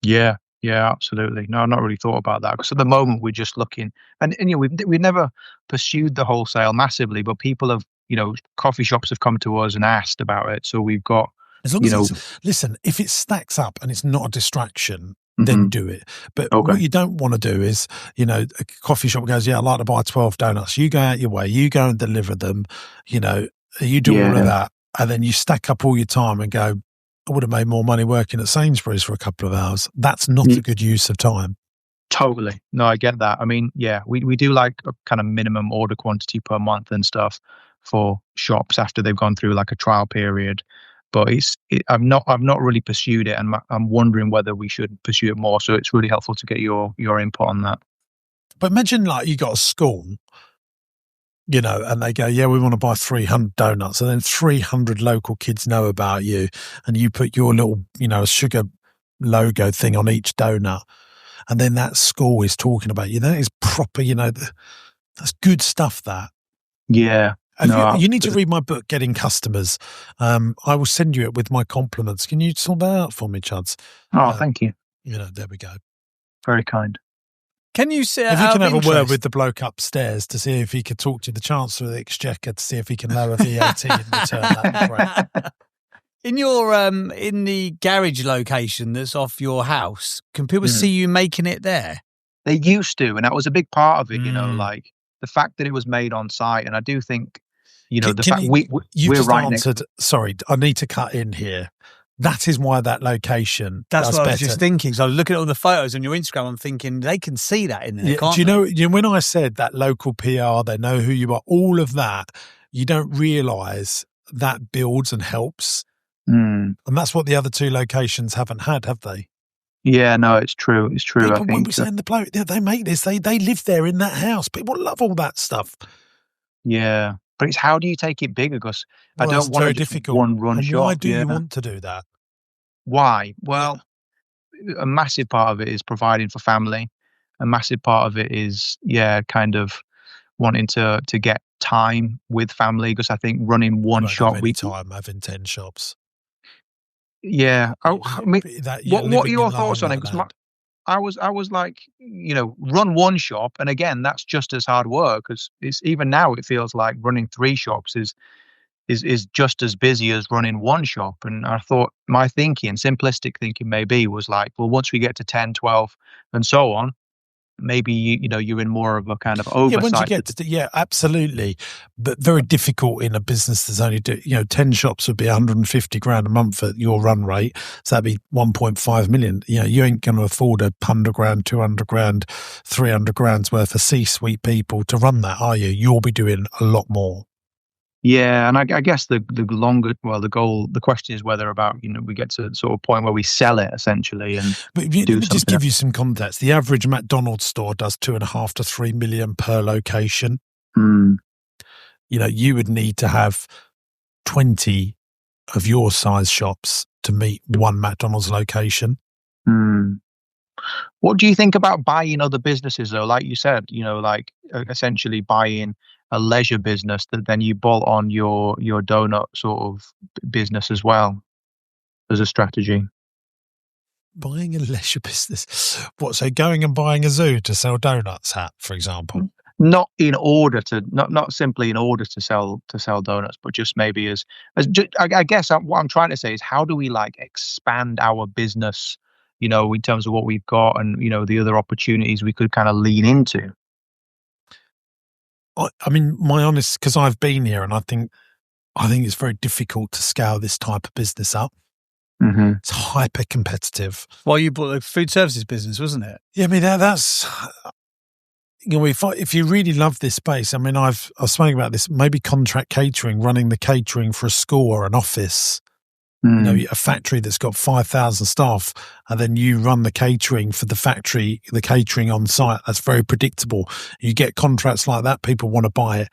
Yeah, absolutely. No, I've not really thought about that, because at the moment we're just looking, and we've never pursued the wholesale massively, but people have, coffee shops have come to us and asked about it. So we've got, as long as listen, if it stacks up and it's not a distraction, then do it. But what you don't want to do is, a coffee shop goes, I'd like to buy 12 donuts. You go out your way, you go and deliver them, you do all of that. And then you stack up all your time and go, I would have made more money working at Sainsbury's for a couple of hours. That's not a good use of time. Totally. No, I get that. I mean, we do like a kind of minimum order quantity per month and stuff for shops after they've gone through like a trial period. But I've not really pursued it, and I'm wondering whether we should pursue it more. So it's really helpful to get your input on that. But imagine like you got a school, and they go, we want to buy 300 donuts, and then 300 local kids know about you, and you put your little, sugar logo thing on each donut, and then that school is talking about you. That is proper, that's good stuff. That. Yeah. You need to read my book, Getting Customers. I will send you it with my compliments. Can you sort that out for me, Chuds? Oh, thank you. There we go. Very kind. Can you say, if you can have a word with the bloke upstairs to see if he could talk to the Chancellor of the Exchequer to see if he can lower VAT in return, that'd be great. In your in the garage location that's off your house, can people see you making it there? They used to, and that was a big part of it. Like the fact that it was made on site, and I do think, You know, Can the fact you, you've we're just right next. answered. Sorry, I need to cut in here. That is why that location That's does what I better. was just thinking. So I was looking at all the photos on your Instagram. I'm thinking they can see that in there, Yeah, can't do you they? know? When I said that local PR, they know who you are. All of that, you don't realise that builds and helps, and that's what the other two locations haven't had, have they? Yeah, no, it's true. It's true. People, I when we think. saying the bloke, they make this. They live there in that house. People love all that stuff. Yeah, but it's how do you take it bigger? Because I Well, don't that's want to very just difficult. one run And shop. why do Yeah. you want to do that? Why? Well, a massive part of it is providing for family. A massive part of it is, yeah, kind of wanting to get time with family. Because I think running You one won't shop, have any time having 10 shops. yeah. I mean, You're what are living your in La thoughts on La it? Because Land. I was like, you know, run one shop, and again, that's just as hard work. Because it's even now, it feels like running three shops is just as busy as running one shop. And I thought my thinking, simplistic thinking maybe, was like, well, once we get to 10, 12, and so on, maybe you know you're in more of a kind of Yeah, once you oversight. get to, yeah, absolutely. But very difficult in a business that's only, 10 shops would be 150 grand a month at your run rate. So that'd be 1.5 million. You know, you ain't going to afford 100 grand, 200 grand, 300 grand's worth of C-suite people to run that, are you? You'll be doing a lot more. Yeah, and I guess the longer, well, the question is whether about, you know, we get to sort of point where we sell it essentially and But let do me just something. give you some context. The average McDonald's store does 2.5 to 3 million per location. Mm, You know, you would need to have 20 of your size shops to meet one McDonald's location. mm. What do you think about buying other businesses though? Like you said, you know, like essentially buying a leisure business that then you bolt on your donut sort of business as well as a strategy. Buying a leisure business. What, so going and buying a zoo to sell donuts at, for example? Not in order to, not simply in order to sell donuts, but just maybe I guess what I'm trying to say is how do we like expand our business, you know, in terms of what we've got and, you know, the other opportunities we could kind of lean into. I mean, my honest, because I've been here and I think it's very difficult to scale this type of business up. Mm-hmm. It's hyper competitive. Well, you bought the food services business, wasn't it? Yeah, I mean, that's, you know, if you really love this space, I mean, I've spoken about this, maybe contract catering, running the catering for a school or an office, you know, a factory that's got 5,000 staff, and then you run the catering for the factory, the catering on site. That's very predictable. You get contracts like that, people want to buy it.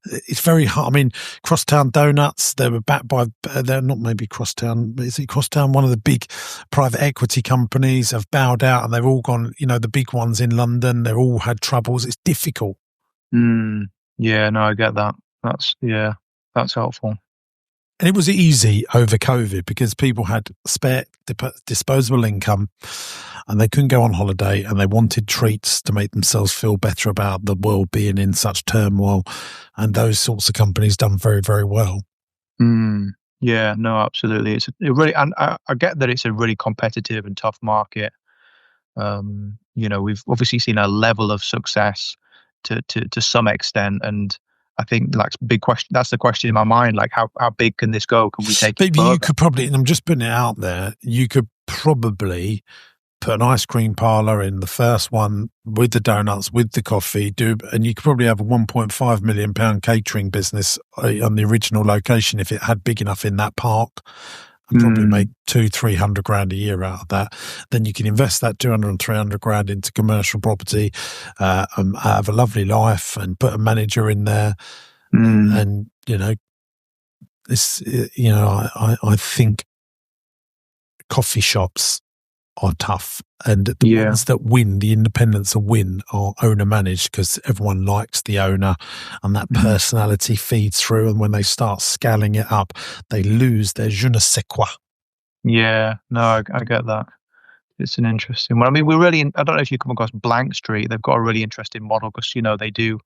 It's very hard. I mean, Crosstown Donuts, they were backed by, they're not maybe Crosstown, is it Crosstown? One of the big private equity companies have bowed out and they've all gone, you know, the big ones in London, they've all had troubles. It's difficult. Yeah, no, I get that. That's helpful. And it was easy over COVID because people had spare disposable income and they couldn't go on holiday and they wanted treats to make themselves feel better about the world being in such turmoil. And those sorts of companies done very, very well. Yeah, no, absolutely. It really, and I get that it's a really competitive and tough market. You know, we've obviously seen a level of success to some extent, and I think like big question. That's the question in my mind. Like, how big can this go? Can we take it Maybe further? you could probably, and I'm just putting it out there, you could probably put an ice cream parlor in the first one with the donuts, with the coffee, and you could probably have a £1.5 million catering business on the original location if it had big enough in that park. And probably make 200-300 grand a year out of that. Then you can invest that 200 and 300 grand into commercial property, and have a lovely life, and put a manager in there. And you know, this, you know, I think coffee shops are tough, and the ones that win, the independents that win, are owner managed because everyone likes the owner, and that personality feeds through. And when they start scaling it up, they lose their je ne sais quoi. Yeah, no, I get that. It's an interesting one. I mean, I don't know if you come across Blank Street. They've got a really interesting model because, you know, they do,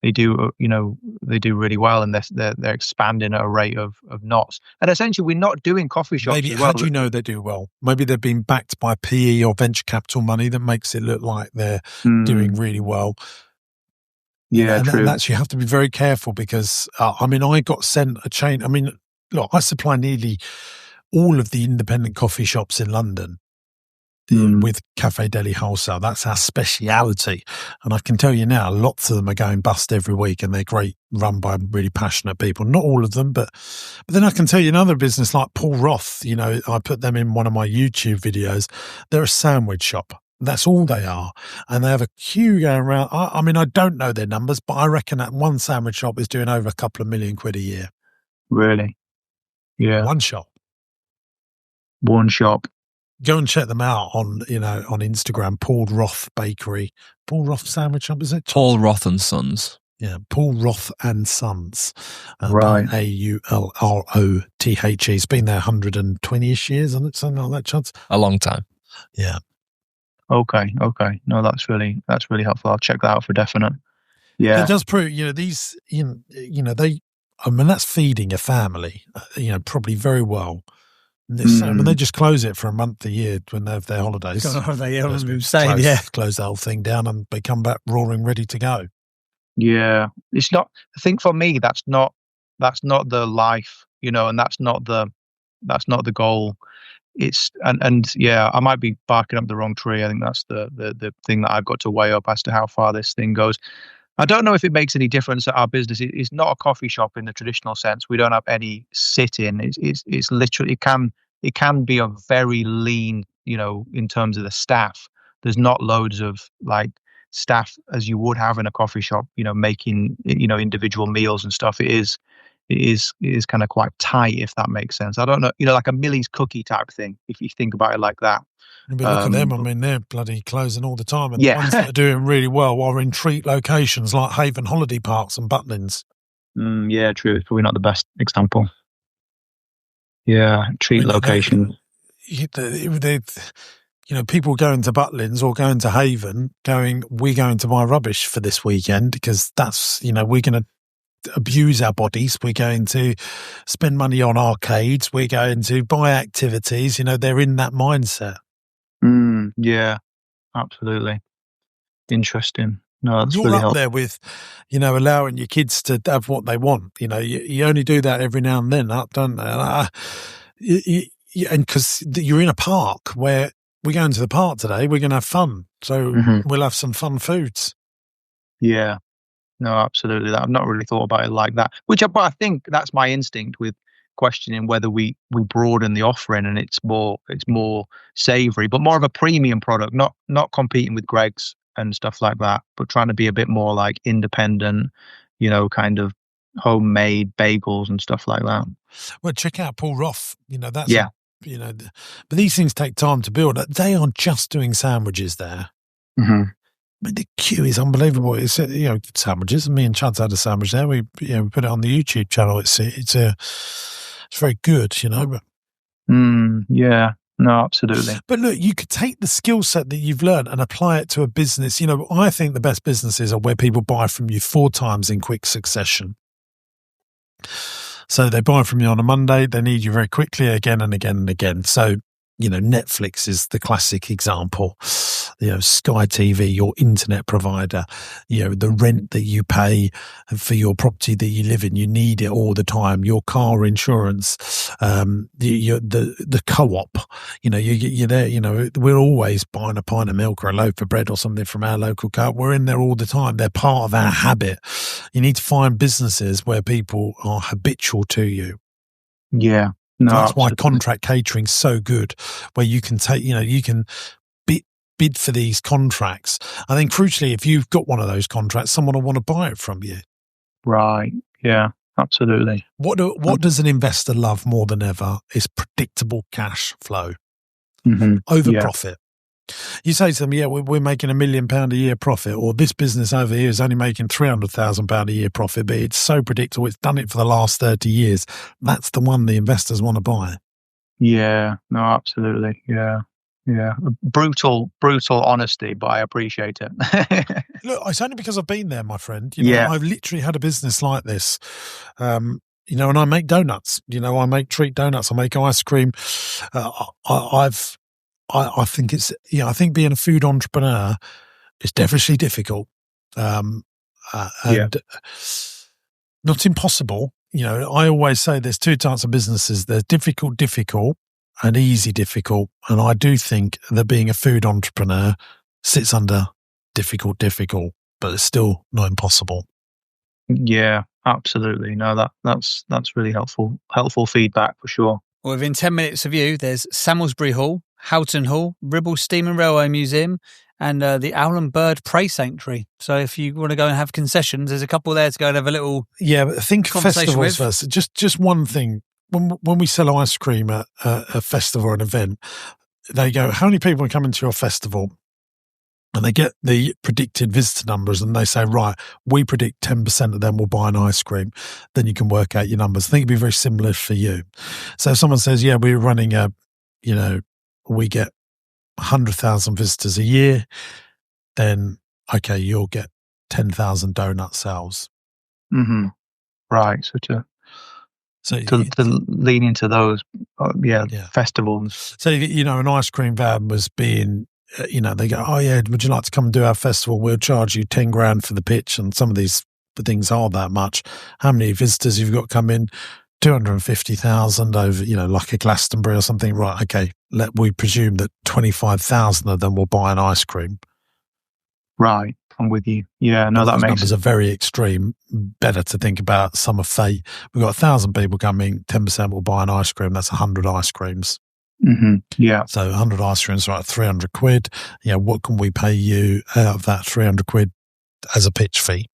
you know, they do really well, and they're expanding at a rate of knots. And essentially, we're not doing coffee shops. Maybe, as well. how do you know they do well? Maybe they've been backed by PE or venture capital money that makes it look like they're doing really well. Yeah, and true. that's, you have to be very careful because, I got sent a chain. Look, I supply nearly all of the independent coffee shops in London with Cafe Deli Wholesale. That's our speciality. And I can tell you now, lots of them are going bust every week, and they're great, run by really passionate people. Not all of them, but then I can tell you another business like Paul Roth, I put them in one of my YouTube videos. They're a sandwich shop. That's all they are. And they have a queue going around. I don't know their numbers, but I reckon that one sandwich shop is doing over a couple of million quid a year. Really? Yeah. One shop. One shop. Go and check them out on Instagram. Paul Roth Bakery, Paul Roth Sandwich Shop, is it? Paul Roth and Sons. Yeah, Paul Roth and Sons. Right. AULROTHE. It's been there 120-ish years, isn't it? Something like that, chance. A long time. Yeah. Okay. No, that's really helpful. I'll check that out for definite. Yeah. It does prove, these, that's feeding a family, probably very well. They just close it for a month a year when they have their holidays. Close the whole thing down, and they come back roaring, ready to go. Yeah, it's not. I think for me, that's not the life, and that's not the goal. It's and yeah, I might be barking up the wrong tree. I think that's the thing that I've got to weigh up as to how far this thing goes. I don't know if it makes any difference that our business is not a coffee shop in the traditional sense. We don't have any sit-in. It's literally, it can be a very lean, in terms of the staff. There's not loads of like staff as you would have in a coffee shop, making, individual meals and stuff. It is kind of quite tight, if that makes sense. I don't know, like a Millie's cookie type thing, if you think about it like that. But look at them. They're bloody closing all the time. And yeah. The ones that are doing really well are in treat locations like Haven Holiday Parks and Butlins. Yeah, true. It's probably not the best example. Yeah, treat location. People going to Butlins or going to Haven we're going to buy rubbish for this weekend because that's, we're going to abuse our bodies. We're going to spend money on arcades. We're going to buy activities. They're in that mindset. Yeah, absolutely. Interesting. No, that's You're really up helpful. there with, allowing your kids to have what they want. You only do that every now and then, don't they? And because you're in a park where we're going to the park today, we're going to have fun. So we'll have some fun foods. Yeah, no, absolutely. I've not really thought about it like that. But I think that's my instinct with questioning whether we broaden the offering and it's more savoury, but more of a premium product, not competing with Greggs and stuff like that, but trying to be a bit more like independent, kind of homemade bagels and stuff like that. Well, check out Paul Roth. That's yeah. But these things take time to build. They are just doing sandwiches there. The queue is unbelievable. It's sandwiches. Me and Chad's had a sandwich there. We put it on the YouTube channel. It's very good, But, yeah. No, absolutely. But look, you could take the skill set that you've learned and apply it to a business. I think the best businesses are where people buy from you 4 times in quick succession. So they buy from you on a Monday, they need you very quickly again and again and again. So, Netflix is the classic example. Sky TV, your internet provider, the rent that you pay for your property that you live in, you need it all the time. Your car insurance, the co-op, you're there, we're always buying a pint of milk or a loaf of bread or something from our local co-op. We're in there all the time. They're part of our habit. You need to find businesses where people are habitual to you. Yeah. No, that's absolutely. why contract catering's so good, where you can take, you can bid for these contracts. I think crucially, if you've got one of those contracts, someone will want to buy it from you. Right. Yeah, absolutely. What does an investor love more than ever is predictable cash flow over profit. You say to them, we're making £1 million a year profit, or this business over here is only making £300,000 a year profit, but it's so predictable. It's done it for the last 30 years. That's the one the investors want to buy. Yeah, no, absolutely. Yeah. Brutal honesty, but I appreciate it. Look, it's only because I've been there, my friend. I've literally had a business like this. And I make donuts. I make treat donuts. I make ice cream. I think I think being a food entrepreneur is definitely difficult. and not impossible. You know, I always say there's two types of businesses. There's difficult, and easy, difficult. And I do think that being a food entrepreneur sits under difficult, but it's still not impossible. Yeah, absolutely. No, that's really helpful feedback for sure. Well, within 10 minutes of you, there's Samlesbury Hall, Houghton Hall, Ribble Steam and Railway Museum, and the Owl and Bird Prey Sanctuary. So if you want to go and have concessions, there's a couple there to go and have a little but think festivals with. first. Just one thing. When we sell ice cream at a festival or an event, they go, how many people are coming to your festival? And they get the predicted visitor numbers and they say, right, we predict 10% of them will buy an ice cream. Then you can work out your numbers. I think it'd be very similar for you. So if someone says, yeah, we're running we get 100,000 visitors a year, then, okay, you'll get 10,000 donut sales. Mm-hmm. Right. So to lean into those, festivals. So, an ice cream van was being, they go, oh yeah, would you like to come and do our festival? We'll charge you 10 grand for the pitch. And some of these things are that much. How many visitors you've got come in? 250,000 over, like a Glastonbury or something. Right. Okay. We presume that 25,000 of them will buy an ice cream. Right. I'm with you. Yeah. No, that makes numbers are very extreme. Better to think about sum of fate. We've got 1,000 people coming. 10% will buy an ice cream. That's 100 ice creams. Mm-hmm. Yeah. So 100 ice creams, right? 300 quid. What can we pay you out of that 300 quid as a pitch fee?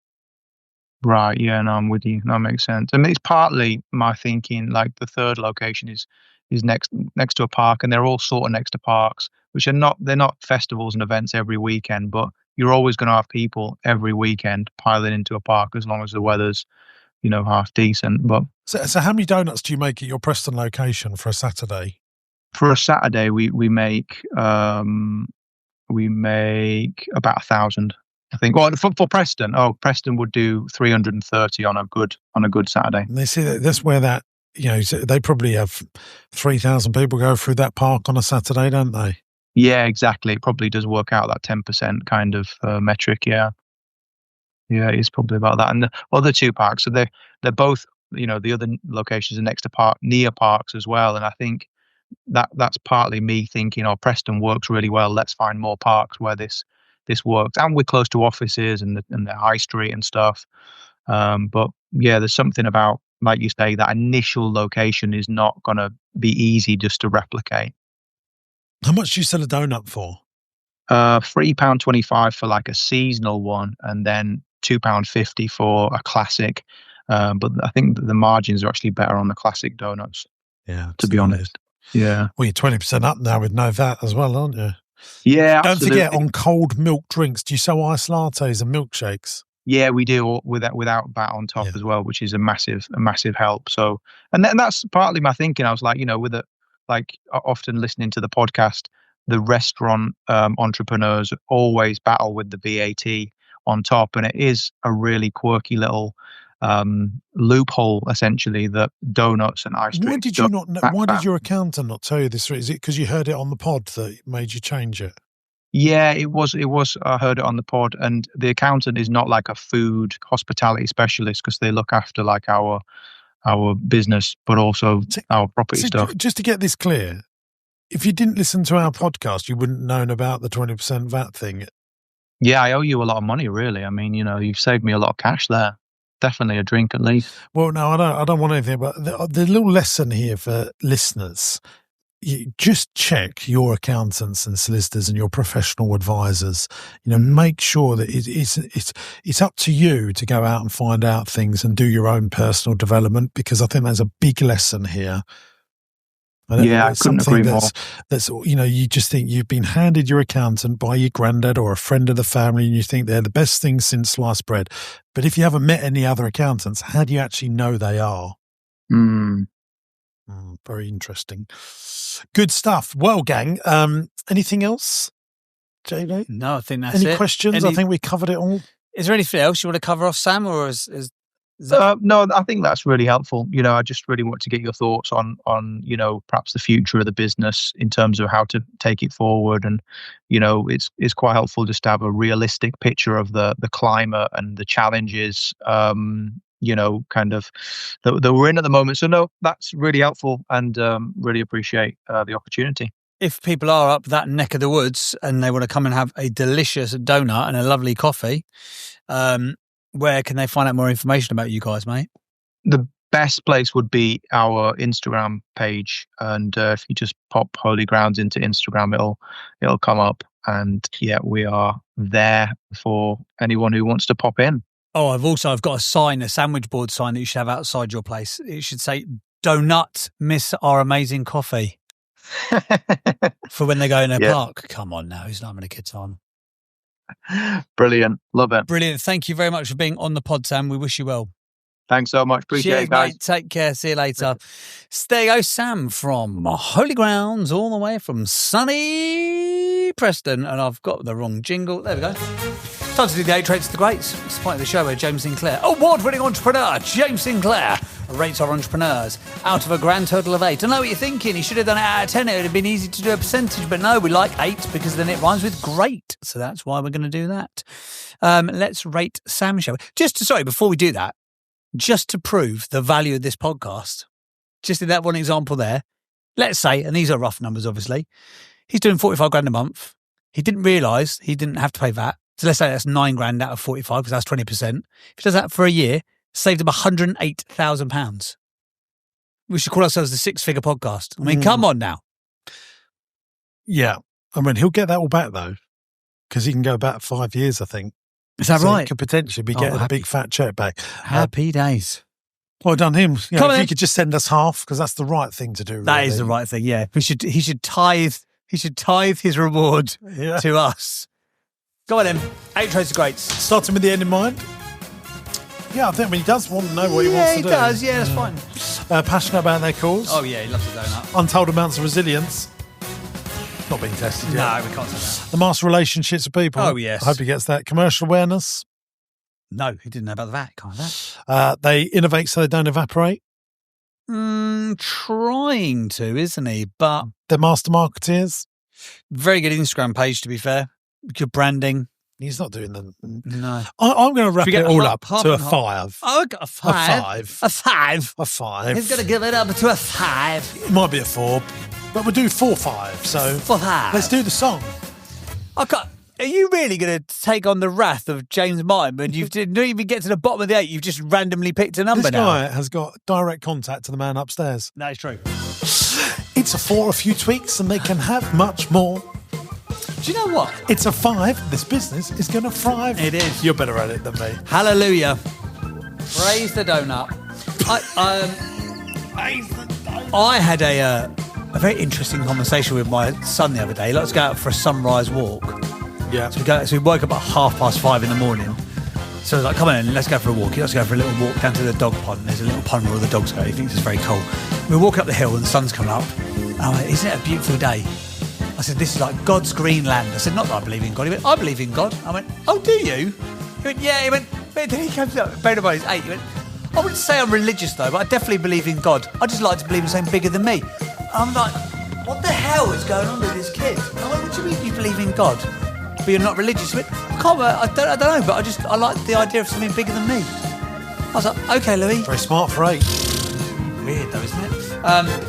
Right. Yeah. No, I'm with you. That makes sense. I mean, it's partly my thinking. Like the third location is next to a park, and they're all sort of next to parks, which they're not festivals and events every weekend, but you're always going to have people every weekend piling into a park as long as the weather's, half decent. But so how many donuts do you make at your Preston location for a Saturday? For a Saturday, we make about 1,000. I think. Well, for Preston, Preston would do 330 on a good Saturday. And they see that's where that they probably have 3,000 people go through that park on a Saturday, don't they? Yeah, exactly. It probably does work out that 10% kind of metric. Yeah, it's probably about that. And the other two parks, so they're both. The other locations are next to near parks as well. And I think that's partly me thinking, Preston works really well. Let's find more parks where this works, and we're close to offices and the high street and stuff. But yeah, there's something about, like you say, that initial location is not going to be easy just to replicate. How much do you sell a donut for? £3.25 for like a seasonal one, and then £2.50 for a classic. But I think that the margins are actually better on the classic donuts. Yeah, to be honest. Yeah. Well, you're 20% up now with no VAT as well, aren't you? Yeah, Don't absolutely. forget, on cold milk drinks, do you sell iced lattes and milkshakes? Yeah, we do, without VAT on top as well, which is a massive help. So, and that's partly my thinking. I was like, often listening to the podcast, the restaurant entrepreneurs always battle with the VAT on top, and it is a really quirky little loophole, essentially, that donuts and ice cream. Why did you not? Why did your accountant not tell you this? Is it because you heard it on the pod that made you change it? Yeah, it was. I heard it on the pod, and the accountant is not like a food hospitality specialist, because they look after like our business, but also our property stuff. Just to get this clear, if you didn't listen to our podcast, you wouldn't have known about the 20% VAT thing. Yeah, I owe you a lot of money, really. I mean, you've saved me a lot of cash there. Definitely a drink at least. Well, no, I don't want anything. But the little lesson here for listeners: you just check your accountants and solicitors and your professional advisors. Make sure that it's up to you to go out and find out things and do your own personal development, because I think there's a big lesson here. I couldn't agree more. That's you just think you've been handed your accountant by your granddad or a friend of the family, and you think they're the best thing since sliced bread. But if you haven't met any other accountants, how do you actually know they are? Very interesting. Good stuff. Well, gang, anything else, JD? No, I think that's it. Any questions? I think we covered it all. Is there anything else you want to cover off, Sam, or is No, I think that's really helpful. I just really want to get your thoughts on perhaps the future of the business in terms of how to take it forward. And it's quite helpful just to have a realistic picture of the climate and the challenges kind of that we're in at the moment. So no, that's really helpful, and really appreciate the opportunity. If people are up that neck of the woods and they want to come and have a delicious donut and a lovely coffee, where can they find out more information about you guys, mate? The best place would be our Instagram page, and if you just pop Holy Grounds into Instagram, it'll come up. And yeah, we are there for anyone who wants to pop in. Oh, I've got a sign, a sandwich board sign that you should have outside your place. It should say, "Donut miss our amazing coffee." For when they go in a park. Come on now, who's not having a good time? Brilliant. Love it. Brilliant. Thank you very much for being on the pod, Sam. We wish you well. Thanks so much. Appreciate it, guys. Mate. Take care. See you later. There you go, Sam from Holy Grounds, all the way from sunny Preston. And I've got the wrong jingle. There we go. Time to do the 8 Traits of the Greats. It's part of the show where James Sinclair, award-winning entrepreneur James Sinclair, rates our entrepreneurs out of a grand total of 8. I know what you're thinking. He should have done it out of 10. It would have been easy to do a percentage, but no, we like 8 because then it rhymes with great. So that's why we're going to do that. Let's rate Sam, shall we? Before we do that, just to prove the value of this podcast, just in that one example there, let's say, and these are rough numbers, obviously, he's doing 45 grand a month. He didn't realise he didn't have to pay VAT. So let's say that's 9 grand out of 45 because that's 20%. If he does that for a year, saved him £108,000. We should call ourselves the 6-figure podcast. I mean, come on now. Yeah. I mean, he'll get that all back though, because he can go back 5 years, I think. Is that right? He could potentially be getting a big fat check back. Happy days. Well done him. If you could just send us half, because that's the right thing to do. That is the right thing, yeah. He should tithe his reward to us. Go on then. 8 Traits of Greats. Starting with the end in mind. Yeah, I think he does want to know what he wants to do. Yeah, he does. Yeah, that's fine. Passionate about their cause. Oh, yeah, he loves the donut. Untold amounts of resilience. Not being tested yet. No, we can't say that. The master relationships with people. Oh, yes. I hope he gets that. Commercial awareness. No, he didn't know about the VAT. Can't have that. They innovate so they don't evaporate. Trying to, isn't he? But They're master marketeers. very good Instagram page, to be fair. Good branding. He's not doing them. No. I'm going to wrap it all up to a 5. Oh, I got a 5. A 5. A 5. He's going to give it up to a 5. It might be a 4, but we'll do 4, 5. So 4, 5. let's do the song. Are you really going to take on the wrath of James Martin when you didn't even get to the bottom of the 8? You've just randomly picked a number this now. This guy has got direct contact to the man upstairs. That is true. It's a 4, a few tweaks, and they can have much more. Do you know what? It's a 5. This business is going to thrive. It is. You're better at it than me. Hallelujah. Praise the donut. I had a very interesting conversation with my son the other day. Let's go out for a sunrise walk. Yeah. So we woke up at 5:30 in the morning. So I was like, come on, let's go for a walk. Let's go for a little walk down to the dog pond. There's a little pond where all the dogs go. He thinks it's very cold. We're walking up the hill and the sun's coming up. And I'm like, isn't it a beautiful day? I said, this is like God's green land. I said, not that I believe in God. He went, I believe in God. I went, oh, do you? He went, yeah. He went, but then he comes up, bear in mind he's 8. He went, I wouldn't say I'm religious though, but I definitely believe in God. I just like to believe in something bigger than me. I'm like, what the hell is going on with this kid? I went, what do you mean you believe in God? But you're not religious? He went, I don't know, but I like the idea of something bigger than me. I was like, okay, Louis. Very smart for 8. Weird though, isn't it?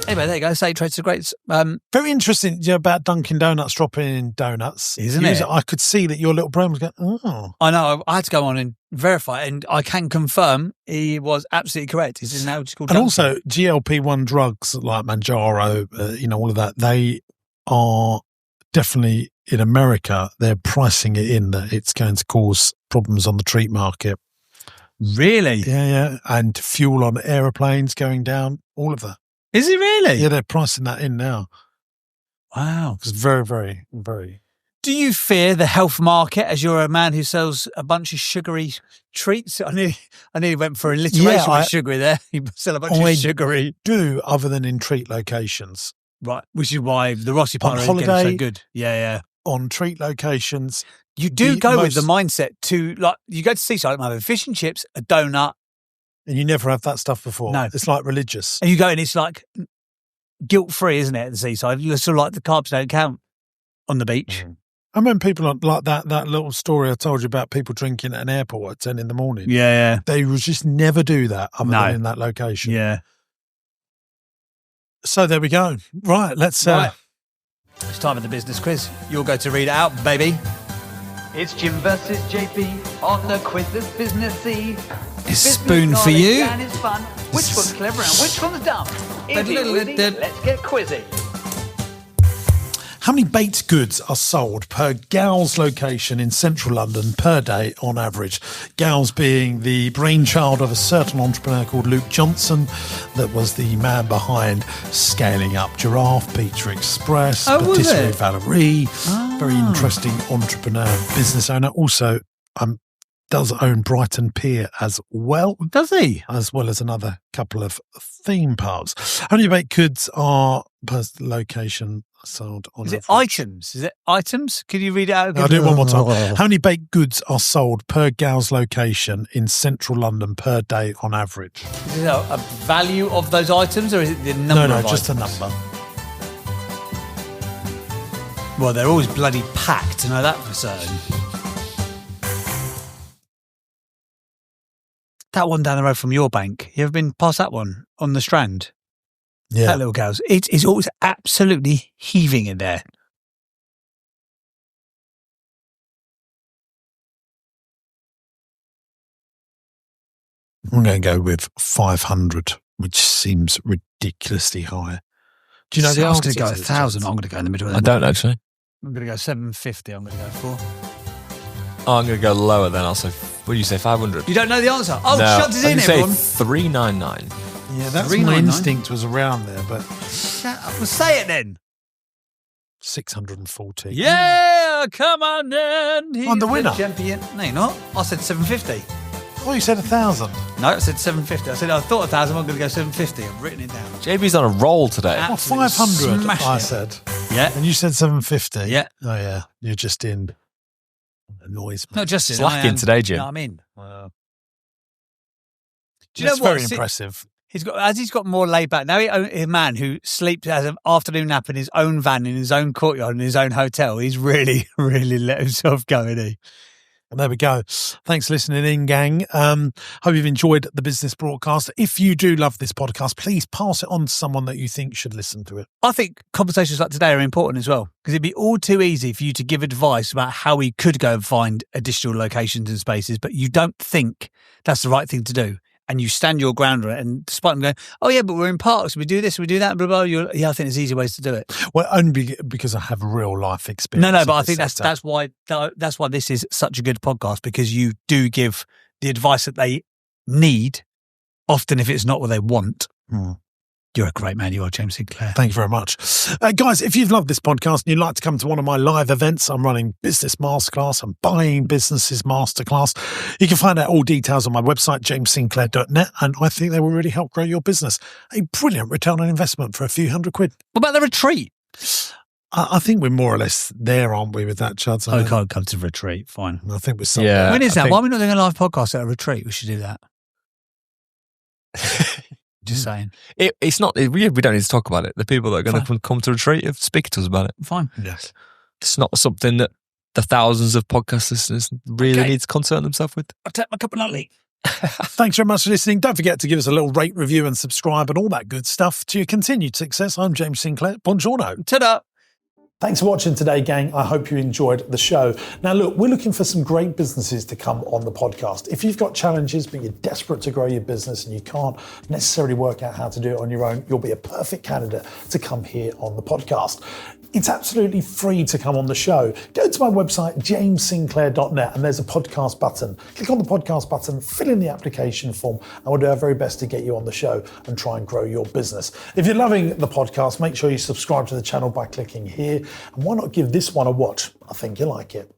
Anyway, there you go. 8 Traits of Greats. Very interesting about Dunkin' Donuts dropping in donuts. Isn't it? I could see that your little brain was going, oh. I know. I had to go on and verify it, and I can confirm he was absolutely correct. He's now just called And Dunkin'. also, GLP-1 drugs like Manjaro, all of that, they are definitely, in America, they're pricing it in that it's going to cause problems on the treat market. Really? Yeah. And fuel on aeroplanes going down, all of that. Is it really? Yeah, they're pricing that in now. Wow. It's very, very, very... Do you fear the health market as you're a man who sells a bunch of sugary treats? I nearly went for alliteration with sugary there. You sell a bunch of sugary. Do, other than in treat locations. Right, which is why the Rossi Partner is so good. Yeah. On treat locations. You do go with the mindset to, like, you go to seaside, I have a fish and chips, a donut, And you never have that stuff before. No. It's like religious. And you go and it's like guilt-free, isn't it, at the seaside? You're sort of like the carbs don't count on the beach. I remember people like that little story I told you about people drinking at an airport at 10 in the morning. Yeah. They would just never do that other than in that location. Yeah. So there we go. Right, let's... Right. It's time for the business quiz. You'll go to read it out, baby. It's Jim versus JB on the quiz that's businessy. It's spoon for you. And it's fun. Which one's clever and which one's dumb? Let's get quizzy. How many baked goods are sold per Gals location in central London per day on average? Gals being the brainchild of a certain entrepreneur called Luke Johnson that was the man behind scaling up Giraffe, Pizza Express, Patisserie Valerie. Very interesting entrepreneur, business owner. Also, does own Brighton Pier as well. Does he? As well as another couple of theme parks. How many baked goods are per location sold on Is it average? items? Is it items? Can you read it out again? I'll do it one more time. How many baked goods are sold per Gals location in central London per day on average? Is it a value of those items or is it the number No, of just a items? number. Well, they're always bloody packed, I know that for certain. That one down the road from your bank, you ever been past that one on the Strand? Yeah. That little girl's. It's always absolutely heaving in there. I'm going to go with 500, which seems ridiculously high. Do you know the I was answer? going to go 1,000. I'm going to go in the middle of I them. don't actually. I'm going to go 750. I'm going to go for. Oh, I'm going to go lower then. I'll say, what do you say, 500? You don't know the answer? Oh, no, shut it in, say everyone. 399. Yeah, that's my 399. instinct was around there, but Shut up. Well, say it then. 640. Yeah, come on then. He's I'm the winner. Champion. No, you're not. I said 750. Oh, you said 1,000. No, I said 750. I said I thought 1,000. I'm going to go 750. I've written it down. JB's on a roll today. Ah. Well, 500, Smashed I it. said. Yeah. And you said 750. Yeah. Oh, yeah. You're just in. Annoys me. Not just Slacking today, Jim. No, I'm in. Wow. Do you know That's what? very impressive. He's got more laid back now. A man who sleeps as an afternoon nap in his own van, in his own courtyard, in his own hotel. He's really, really let himself go, isn't he? And there we go. Thanks for listening in, gang. Hope you've enjoyed the business broadcast. If you do love this podcast, please pass it on to someone that you think should listen to it. I think conversations like today are important as well, because it'd be all too easy for you to give advice about how we could go and find additional locations and spaces, but you don't think that's the right thing to do. And you stand your ground on it, and despite them going, oh yeah, but we're in parks, we do this, we do that, blah, blah, blah. Yeah, I think there's easier ways to do it. Well, only because I have real life experience. No, but I in this think sector. that's why this is such a good podcast, because you do give the advice that they need, often if it's not what they want. You're a great man. You are, James Sinclair. Thank you very much. Guys, if you've loved this podcast and you'd like to come to one of my live events, I'm running Business Masterclass and Buying Businesses Masterclass. You can find out all details on my website, jamessinclair.net, and I think they will really help grow your business. A brilliant return on investment for a few £100. What about the retreat? I think we're more or less there, aren't we, with that, Chuds? I can't come to the retreat. Fine. I think we're sold. Yeah. When is I that? think- Why are we not doing a live podcast at a retreat? We should do that. Just saying. It's not, we don't need to talk about it. The people that are going to come to retreat are speaking to us about it. Fine. Yes. It's not something that the thousands of podcast listeners really need to concern themselves with. I'll take my cup of nutty. Thanks very much for listening. Don't forget to give us a little rate, review and subscribe and all that good stuff. To your continued success, I'm James Sinclair. Buongiorno. Ta-da. Thanks for watching today, gang. I hope you enjoyed the show. Now, look, we're looking for some great businesses to come on the podcast. If you've got challenges, but you're desperate to grow your business and you can't necessarily work out how to do it on your own, you'll be a perfect candidate to come here on the podcast. It's absolutely free to come on the show. Go to my website, jamessinclair.net, and there's a podcast button. Click on the podcast button, fill in the application form, and we'll do our very best to get you on the show and try and grow your business. If you're loving the podcast, make sure you subscribe to the channel by clicking here. And why not give this one a watch? I think you'll like it.